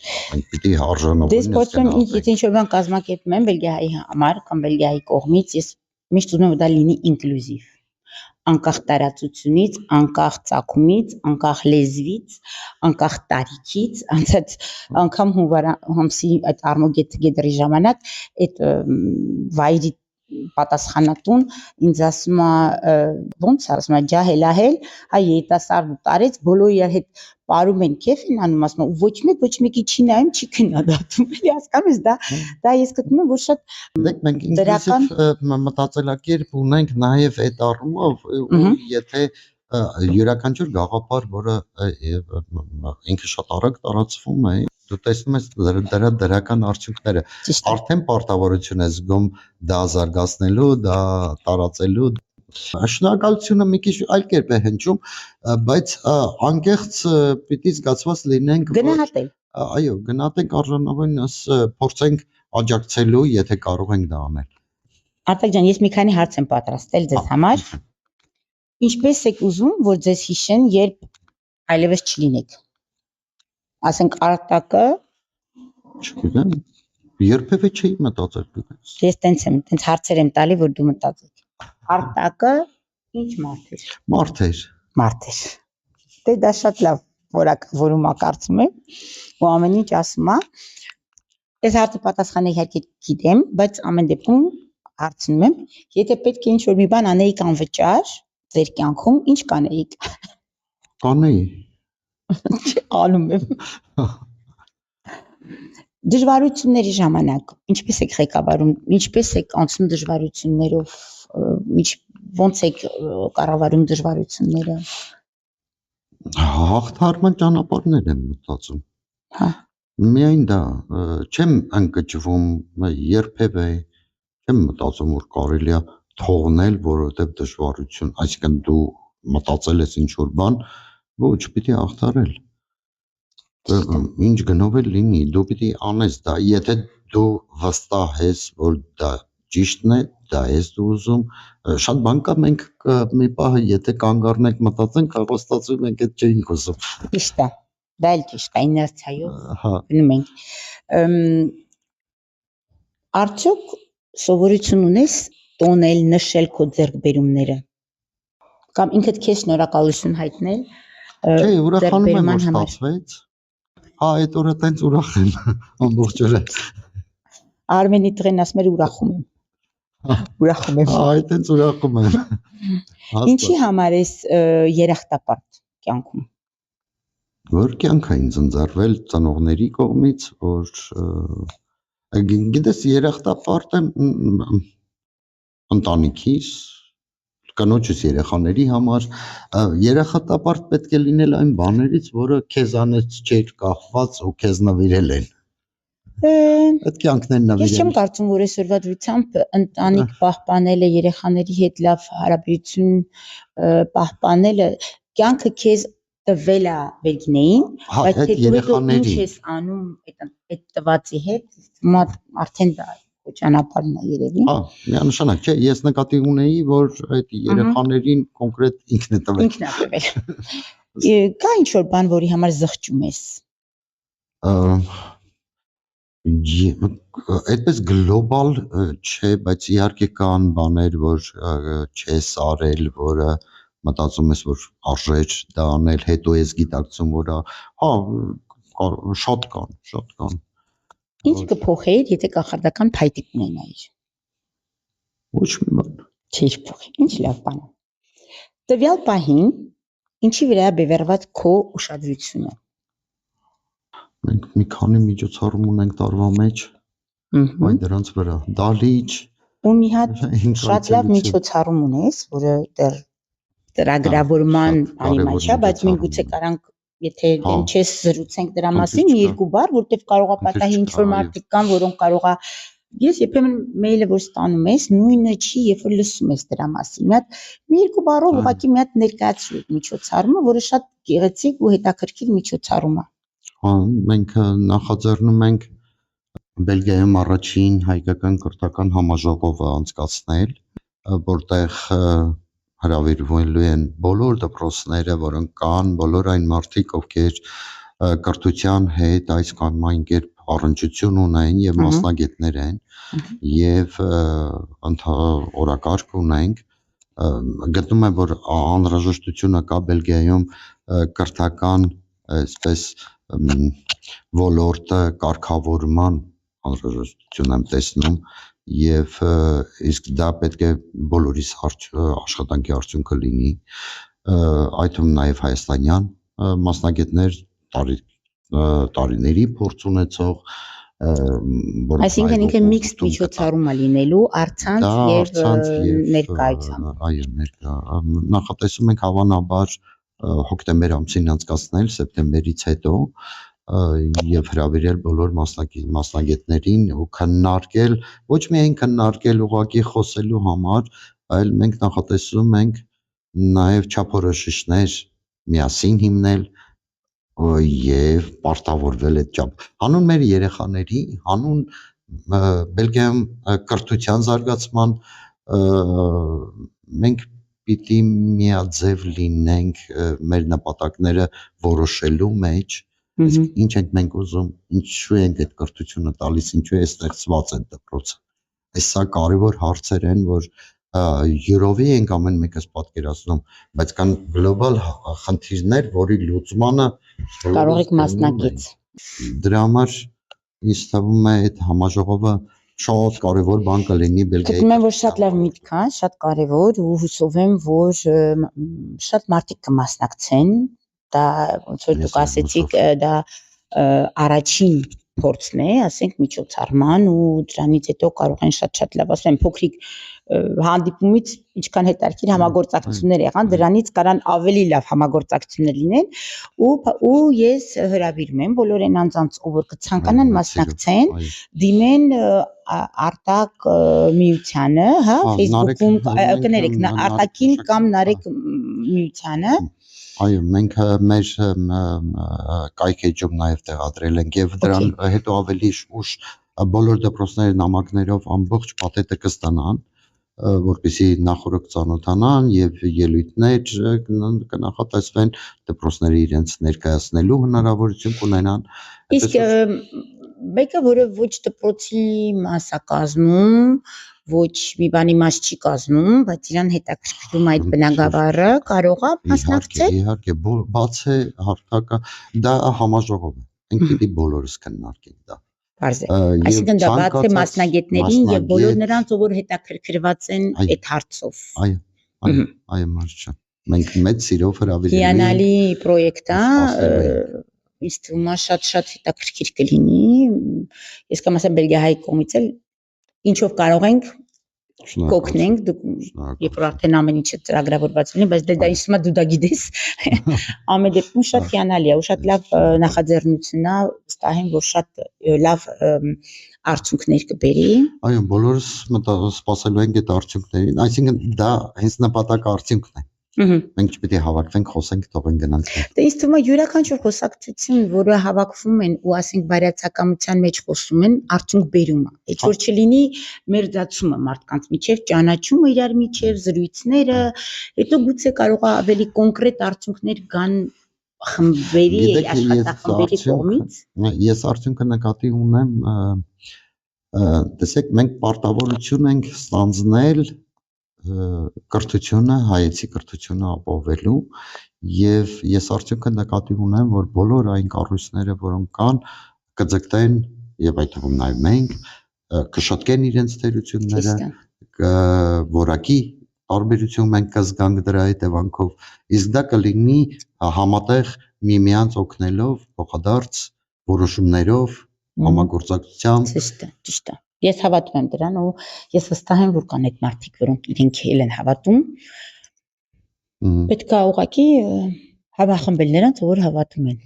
մենք պիտի արժանավորենք։ Դες փորձում եմ եթե ինչ-որ բան կազմակերպում եմ Բելգիայի համար կամ Բելգիայի կողմից, ես միշտ ուզում եմ որ դա լինի ինկլյուզիվ, անկախ տարածությունից, անկախ ծագումից, անկախ լեզվից, անկախ տարիքից, անցած անգամ հունվար ամսի այդ Արմոգետ գետրի ժամանակ այդ վայրի պատասխանատուն ինձ ասում է ոնց ասում է ջահել հայ երիտասարդ տարեց բոլորի հետ պարում են քեֆ են անում ասում ու ոչ մեկի չի նայում չի քննադատում էլի հասկանում ես դա ես գտնում եմ որ շատ դեք մենք ինքնիսիվ մտածելակերպ ունենք նաև այդ առումով ու եթե յուրաքանչյուր գաղափար որը ինքը շատ արագ տարածվում է դու տեսնում ես դրա դրական արդյունքները արդեն պարտավորություն է զգում դա զարգացնելու դա տարածելու շնորհակալությունը մի քիչ այլ կերպ է հնչում բայց անկեղծ պիտի զգացված լինենք գնահատել այո գնահատենք արժանավորինս փորձենք աջակցելու եթե կարող ենք դա անել Արտակ ջան ես մի քանի հարց եմ պատրաստել ձեզ համար Ինչպես եք ուզում, որ ձեզ հիշեն, երբ այլևս չլինեք։ Ասենք Արտակը Չգիտեմ, երբևէ չի մտածել դուք։ Ես տենց հարցեր եմ տալի, որ դու մտածես։ Արտակը ինչ մարդ էր։ Մարդ էր։ Դե դա շատ լավ որակավորում ա կարծում եմ, ու ամեն ինչ ասում ա։ Այս հարցը պատասխանը իհարկե գիտեմ, բայց ամեն դեպքում հարցնում եմ, եթե պետք է ինչ-որ մի բան անեիք անվճար Ձեր կյանքում ինչ կանեիք։ Կանեի։ Անում եմ։ Դժվարությունների ժամանակ ինչպես եք ղեկավարում, ինչպես եք անցնում դժվարություններով, ոնց եք կառավարում դժվարությունները։ Հաղթահարման ճանապարհներ եմ մտածում։ Հա։ Միայն դա չեմ ընկճվում երբևէ, չեմ մտածում որ կարելի է թողնել, որովհետև դժվարություն, այսինքն դու մտածել ես ինչ-որ բան, ոչ, պիտի հաղթահարել։ Ինչ գնով էլ լինի, դու պիտի անես դա, եթե դու վստահ ես, որ դա ճիշտն է, դա ես դու ուզում, շատ բան կա մենք մի պահ եթե կանգ առնենք մտածենք, կարող ստացվի մենք այդ չէինք ուզում։ Ճիշտ է, դա էլ ճիշտ է, իներցիայով գնում ենք։ Արդյոք սովորություն ունես տոնել, նշել քո ձեռքբերումները կամ ինքդ քեզ շնորհակալություն հայտնել Չէ, ուրախանում եմ որ ստացվեց հա այդ օրը տենց ուրախ եմ ամբողջ օրը Արմենի տղեն ասում էր ուրախում եմ հա տենց ուրախում եմ Ինչի համար ես երախտապարտ կյանքում որ կյանքը ինձ ընձեռվել ծնողների կողմից որ գիտես երախտապարտ եմ ընտանիքիս, կնոջս երեխաների համար, երախտապարտ պետք է լինել այն բաներից, որը քեզանից չէր կախված ու քեզ նվիրել են։ Այդ կյանքներն նվիրել։ Ես չեմ կարծում, որ այսօրվա դրությամբ ընտանիք պահպանելը, երեխաների հետ լավ հարաբերություն պահպանելը, կյանքը քեզ տվել է վերգինեին, բայց հետո ինչ ես անում այդ տվածի հետ, արդեն դա ճանապարհն է երևի։ Հա, միանշանակ, չէ, ես նկատի ունեի, որ այդ երեխաներին կոնկրետ ինքն է տվել։ Ինքն է տվել։ Կա ինչ-որ բան, որի համար զղջում ես։ Այդպես գլոբալ չէ, բայց իհարկե կան բաներ, որ չես արել, որը մտածում ես, որ արժեր դա անել, հետո ես գիտակցում, որ հա, շատ կան։ Ինչ կփոխեիր, եթե կախարդական փայտիկ ունենայիր։ Ոչ մի բան։ Չէր փոխի, ինչ լավ բան է։ Տվյալ պահին ինչի վրա է բևեռված քո ուշադրությունը։ Մենք մի քանի միջոցառում ունենք տարվա մեջ, այդ դրանց վրա, դալիճ։ Ու մի հատ շատ լավ միջոցառում ունես, որը դեռ ծրագրավորման անիմաչ է, բայց մենք գուցե կարանք Եթե չես զրուցենք դրա մասին, մի երկու բառ, որտեվ կարող է պատահի ինչ-որ մարդիկ կան, որոնք կարող է ես երբեմն մեյլը որ ստանում ես, նույնը չի, երբ որ լսում ես դրա մասին։ Մի երկու բառով ուղղակի մի հատ ներկայացրու միջոցառումը, որը շատ գեղեցիկ ու հետաքրքիր միջոցառում է։ Հա, մենք նախաձեռնում ենք Բելգիայում առաջին հայկական կրթական համաժողովը անցկացնել, որտեղ հրավիրվելու են բոլոր դպրոցները, որոնք կան, բոլոր այն մարդիկ, ովքեր կրթության հետ այս կամ այն կերպ առնչություն ունեն եւ մասնագետներ են եւ օրակարգ ունենք գտնում եմ որ անհրաժեշտությունը կա Բելգիայում կրթական այսպես ոլորտը կարգավորման անհրաժեշտություն եմ տեսնում եւ իսկ դա պետք է բոլորիս աշխատանքի արդյունքը լինի, այդ թվում նաեւ հայաստանյան մասնագետներ, տարիների փորձ ունեցող, Այսինքն ինքը միքսդ միջոցառում է լինելու առցանց եւ ներկայությամբ։ Այո, նախատեսում ենք հավանաբար հոկտեմբեր ամսին անցկացնել, սեպտեմբերից հետո եւ հրավիրել բոլոր մասնագետներին ու քննարկել, ոչ միայն քննարկել ուղղակի խոսելու համար, այլ մենք նախատեսում ենք նաեւ չափորոշիչներ միասին հիմնել եւ պարտավորվել այդ չափ։ Հանուն մեր երեխաների, հանուն Բելգիայում կրթության զարգացման մենք պիտի միաձև լինենք մեր նպատակները որոշելու մեջ, իսկ ինչ ենք մենք ուզում, ինչու ենք այդ կրթությունը տալիս, ինչու է ստեղծված այդ դպրոցը։ Այս սա կարևոր հարցեր են, որ յուրովի ենք ամեն մեկս պատկերացնում, բայց կան գլոբալ խնդիրներ, որի լուծմանը կարող եք մասնակից։ Դրա համար ինձ թվում է այդ համաժողովը շատ կարևոր բան կլինի Բելգիայի։ Գիտեմ, որ շատ լավ միտք է, շատ կարևոր ու հուսով եմ, որ շատ մարդիկ կմասնակցեն։ Դա ոնց որ դուք ասեցիք, դա առաջին փորձն է, ասենք միջոցառման ու դրանից հետո կարող են շատ լավ, ասեմ, փոքրիկ հանդիպումից ինչքան հետաքրքիր համագործակցություններ եղան, դրանից կարան ավելի լավ համագործակցություններ լինեն ու ես հրավիրում եմ բոլոր այն անձանց, որ կցանկանան մասնակցեն, դիմեն արտակ միությանը, հա, Facebook-ում կներեք արտակին կամ Նարեկ միությանը։ Այո, մենք մեր կայքեջում նաև տեղադրել ենք եւ դրան հետո ավելի ուշ բոլոր դպրոցների նամակներով ամբողջ փաթեթը կստանան, որպեսզի նախորդ ծանոթանան եւ ելույթներ կնախատեսվեն, դպրոցները իրենց ներկայացնելու հնարավորություն կունենան։ Իսկ մեկը, որը ոչ դպրոցի մաս է կազմում, ոչ մի բանի մաս չի կազմում, բայց իրան հետաքրքրում այդ բնագավառը, կարող է մասնակցել։ Իհարկե, բաց է հարթակը, դա համաժողով է։ Մենք պիտի բոլորս քննարկենք դա։ Պարզ է։ Այսինքն դա բաց է մասնագետներին եւ բոլոր նրանց, ով հետաքրքրված են այդ հարցով։ Այո, Մարիչա։ Մենք մեծ սիրով հրավիրել ենք։ Հիանալի պրոյեկտ է։ Ինձ թվում է շատ հետաքրքիր կլինի։ Ես կամ ասեմ Բելգիայի կողմից էլ ինչով կարող ենք կօգնենք, դուք երբ որ արդեն ամեն ինչը ծրագրավորված լինի, բայց դա ինձ թվում է դու դա գիտես։ Ամեն դեպքում շատ հիանալի է ու շատ լավ նախաձեռնություն է, վստահ եմ, որ շատ լավ արդյունքներ կբերի։ Այո, բոլորս սպասելու ենք այդ արդյունքներին, այսինքն դա հենց նպատակը արդյունքն է։ Մենք չպետք է հավաքվենք, խոսենք, թողենք գնանք։ Դե ինձ թվում է յուրաքանչյուր խոսակցություն, որը հավաքվում են ու ասենք բարյացակամության մեջ խոսում են, արդյունք բերում է։ Այդ որ չլինի մերձացումը մարդկանց միջև, ճանաչումը իրար միջև, զրույցները, հետո գուցե կարող է ավելի կոնկրետ արդյունքներ գան խմբերի, աշխատախմբերի կողմից։ Ես արդյունքը նկատի ունեմ, տեսեք, մենք պարտավորություն ենք ստանձնել կրթությունը, հայեցի կրթությունը ապահովելու եւ ես արդյունքը նկատի ունեմ, որ բոլոր այն կառույցները, որոնք կան, կձգտեն եւ այդ թվում նաեւ մենք կշտկեն իրենց թերությունները, որակի տարբերություն մենք կզգանք դրա հետևանքով, իսկ դա կլինի համատեղ միմյանց օգնելով, փոխադարձ որոշումներով, համագործակցությամբ։ Ճիշտ է։ Ես հավատում եմ դրան ու ես վստահ եմ, որ կան այդ մարդիկ, որոնք իրենք էլ են հավատում։ Պետք է ուղղակի հավախմբել նրանց, որ հավատում են։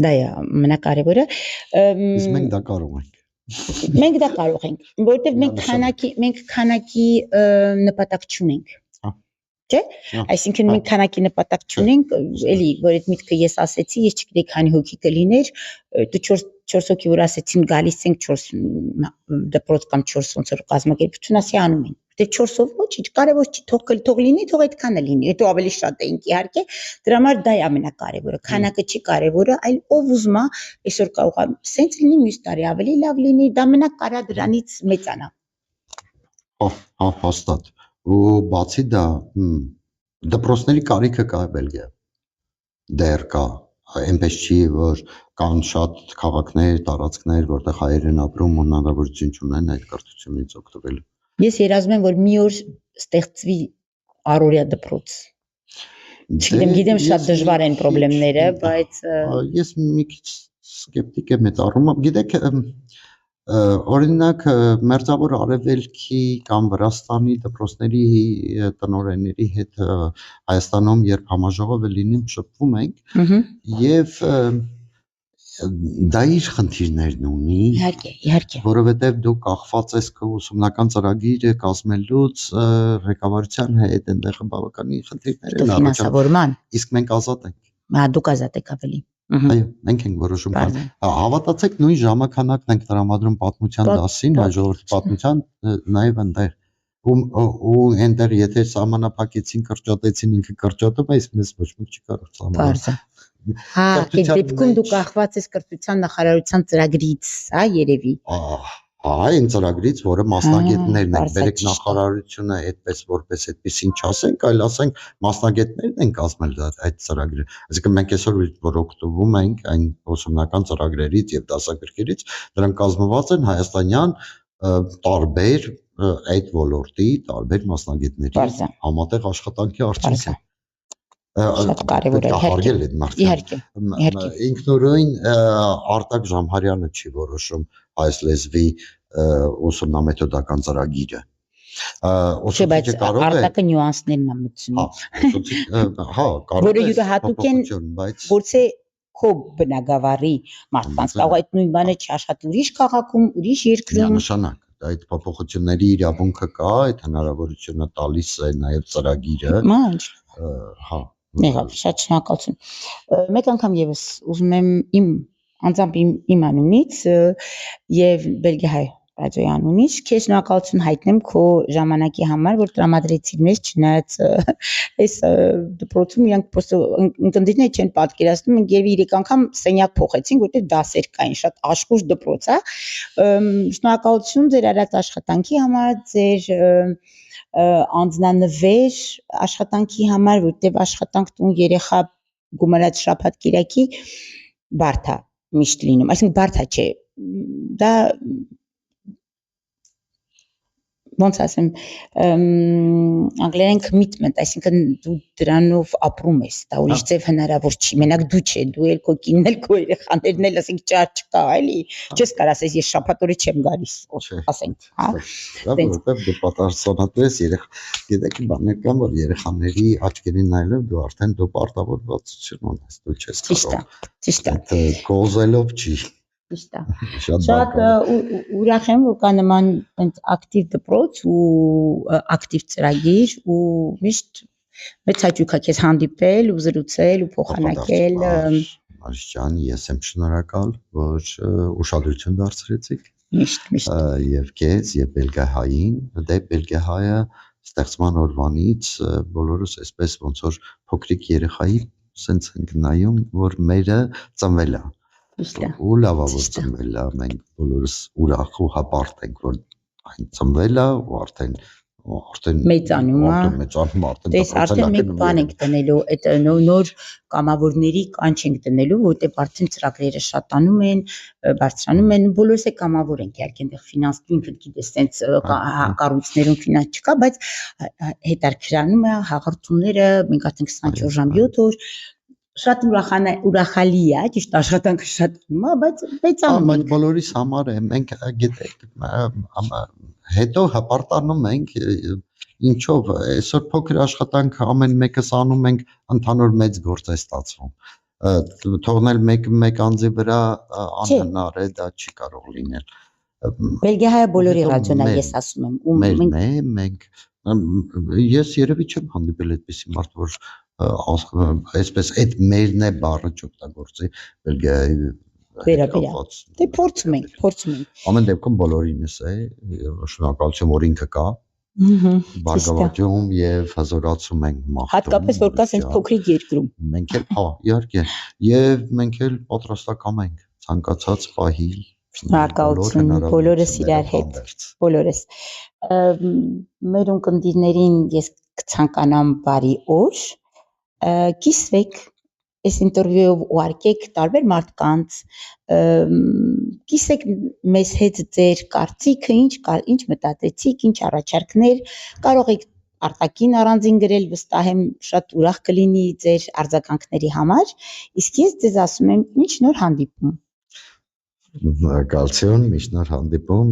Դա է ամենակարևորը։ Իսկ մենք դա կարող ենք։ Մենք դա կարող ենք, որովհետև մենք քանակի նպատակ չունենք։ Չէ՞։ Այսինքն մենք քանակի նպատակ չունենք, էլի, որ այդ միտքը ես ասեցի, ես չգիտեի քանի հոգի կլիներ, դու 4 հոգի որ ասեցին գալիս ենք 4 դպրոց կամ 4 ոնց որ կազմակերպություն ասի անում են։ Դե 4-ով ոչինչ, կարևոր չի, թող լինի, թող այդքանը լինի, հետո ավելի շատ էինք իհարկե, դրա համար դա է ամենակարևորը, քանակը չի կարևորը, այլ ով ուզում է այսօր կարող է սենց լինի, մյուս տարի ավելի լավ լինի, դա մենակ կարա դրանից մեծանա։ Հաստատ։ Ու բացի դա դպրոցների կարիքը կա Բելգիայում, դեռ կա, այնպես չի, որ կան շատ քաղաքներ, տարածքներ, որտեղ հայեր են ապրում ու հնարավորություն չունեն այդ կրթությունից օգտվելու։ Ես երազում եմ, որ մի օր ստեղծվի առօրյա դպրոց։ Գիտեմ շատ դժվար են խնդիրները, բայց ես մի քիչ սկեպտիկ եմ այդ առումով։ Գիտեք, օրինակ Մերձավոր Արևելքի կամ Վրաստանի դպրոցների տնօրենների հետ Հայաստանում երբ համաժողով է լինում, շփվում ենք եւ դա իր խնդիրներն ունի։ Իհարկե։ Որովհետեւ դու կախված ես քո ուսումնական ծրագիրը կազմելուց ղեկավարության հետ, այնտեղ բավականին խնդիրներ են ֆինանսավորման։ Իսկ մենք ազատ ենք։ Դուք ազատ եք ավելի։ Այո, մենք ենք որոշում կան։ Հավատացեք, նույն ժամանականակն ենք տրամադրում պատմության դասին, հաջորդ պատմության նաև այնտեղ ու այնտեղ եթե սահմանափակեցին, կրճատեցին, ինքը կրճատում է, իսկ մեզ ոչ ոք չի կարող սահմանափակել։ Այդ դեպքում դու կախված ես կրթության նախարարության ծրագրից, երևի։ Այն ծրագրից, որը մասնագետներն են, բերեք նախարարությունը այդպես որպես այդպեսին չասենք, այլ ասենք մասնագետներն են կազմել այդ ծրագրը։ Այսինքն մենք այսօր որ օգտվում ենք այն ուսումնական ծրագրերից եւ դասագրքերից, դրանք կազմված են հայաստանյան տարբեր այդ ոլորտի տարբեր մասնագետների համատեղ աշխատանքի արդյունք է։ Շատ կարևոր է հարգել այդ մարդը։ Իհարկե։ Ինքնուրույն Արտակ Ժամհարյանը չի որոշում հայ լեզվի ուսումնամեթոդական ծրագիրը։ Բայց Արտակը նյուանսներն է մտցնում։ Կարող է յուրահատուկ են, որցե քո բնագավառի մարդկանց կարող այդ նույն բանը չաշխատի ուրիշ քաղաքում, ուրիշ երկրում։ Միանշանակ այդ փոփոխությունների իրավունքը կա, այդ հնարավորությունը տալիս է նաև ծրագիրը։ Եղավ, շատ շնորհակալություն։ Մեկ անգամ եւս ուզում եմ անձամբ իմ անունից եւ Բելգիա ռադիոյի անունից քեզ շնորհակալություն հայտնեմ քո ժամանակի համար, որ տրամադրեցիր մեզ, չնայած այս դպրոցում իրանք պրոստը ընկերները չեն պատկերացնում, մենք եւ 3 անգամ սենյակ փոխեցինք, որտեղ դասեր կային, շատ աշխույժ դպրոց է։ Շնորհակալություն ձեր արած աշխատանքի համար, ձեր անձնանվեր աշխատանքի համար, որտեղ աշխատանք տուն երեխա գումարած շաբաթ կիրակի բարդ է միշտ լինում, այսինքն բարդ չէ, դա ոնց ասեմ, անգլերեն commitment, այսինքն դու դրանով ապրում ես, դա ուրիշ ձև հնարավոր չի, մենակ դու չէ, դու էլ քո կինն էլ քո երեխաներն էլ, ասենք ճար չկա, էլի, չես կարող ասես ես շաբաթ օրը չեմ գալիս, ասենք, հա։ Որովհետև դու պատասխանատու ես գիտեք բաներ կան, որ երեխաների աչքերին նայելով դու արդեն պարտավորվածություն ունես, դու չես կարող։ Ճիշտ է։ Գոզելով չի։ Ճիշտ է։ Շատ ուրախ եմ, որ կա նման ակտիվ դպրոց ու ակտիվ ծրագիր ու միշտ մեծ հաճույք է քեզ հանդիպել ու զրուցել ու փոխանակել։ Մարիշյան, ես եմ շնորհակալ, որ ուշադրություն դարձրեցիք։ Միշտ։ Եվ քեզ եւ Բելգիահային, դե Բելգիահայը ստեղծման օրվանից բոլորս այսպես ոնց որ փոքրիկ երեխայի սենց ենք նայում, որ մերը ծնվել է։ Ու լավ որ ծնվել է, մենք բոլորս ուրախ ու հպարտ ենք, որ այն ծնվել է ու արդեն մեծանում է, արդեն մեկ բան ենք տնելու, այդ նոր կամավորների կանչ ենք տնելու, որտեղ արդեն ծրագրերը շատանում են, բարձրանում են, բոլորս է կամավոր ենք, իհարկե այնտեղ ֆինանս դու ինքդ գիտես, տենց կառույցներում ֆինանս չկա, բայց հետաքրքրանում է հաղորդումները, մենք արդեն 24 ժամ 7 օր շատ ուրախալի է, ճիշտ աշխատանքը շատ ումա, բայց մեծանում ենք։ Բոլորիս համար է, մենք գիտեք, հետո հպարտանում ենք, ինչով, այսօր փոքր աշխատանք ամեն մեկս անում ենք, ընդհանուր մեծ գործ է ստացվում։ Թողնել մեկ անձի վրա անհնար է, դա չի կարող լինել։ Բելգիահայը բոլորի ռադիոն է, ես ասում եմ, մենք ես երևի չեմ հանդիպել այդպիսի մարդ, որ այսպես այդ մերն է բառը չօգտագործի Բելգիայի վերաբերյալ։ Դե փորձում ենք։ Ամեն դեպքում բոլորինս է, շնորհակալություն, որ ինքը կա։ Բարգավաճում եւ հզորացում ենք մաղթում։ Հատկապես որ կա այս փոքրիկ երկրում։ Մենք էլ, իհարկե, եւ մենք էլ պատրաստական ենք ցանկացած պահի։ Շնորհակալություն բոլորս իրար հետ, բոլորս։ Մեր ունկնդիրներին ես կցանկանամ բարի օր, կիսվեք այս ինտերվյուով ուղարկեք տարբեր մարդկանց, կիսեք մեզ հետ ձեր կարծիքը, ինչ մտածեցիք, ինչ առաջարկներ, կարող եք արտաքին առանձին գրել, վստահ եմ շատ ուրախ կլինի ձեր արձագանքների համար, իսկ ես ձեզ ասում եմ ինչ նոր հանդիպում։ Շնորհակալություն, միշտ նոր հանդիպում,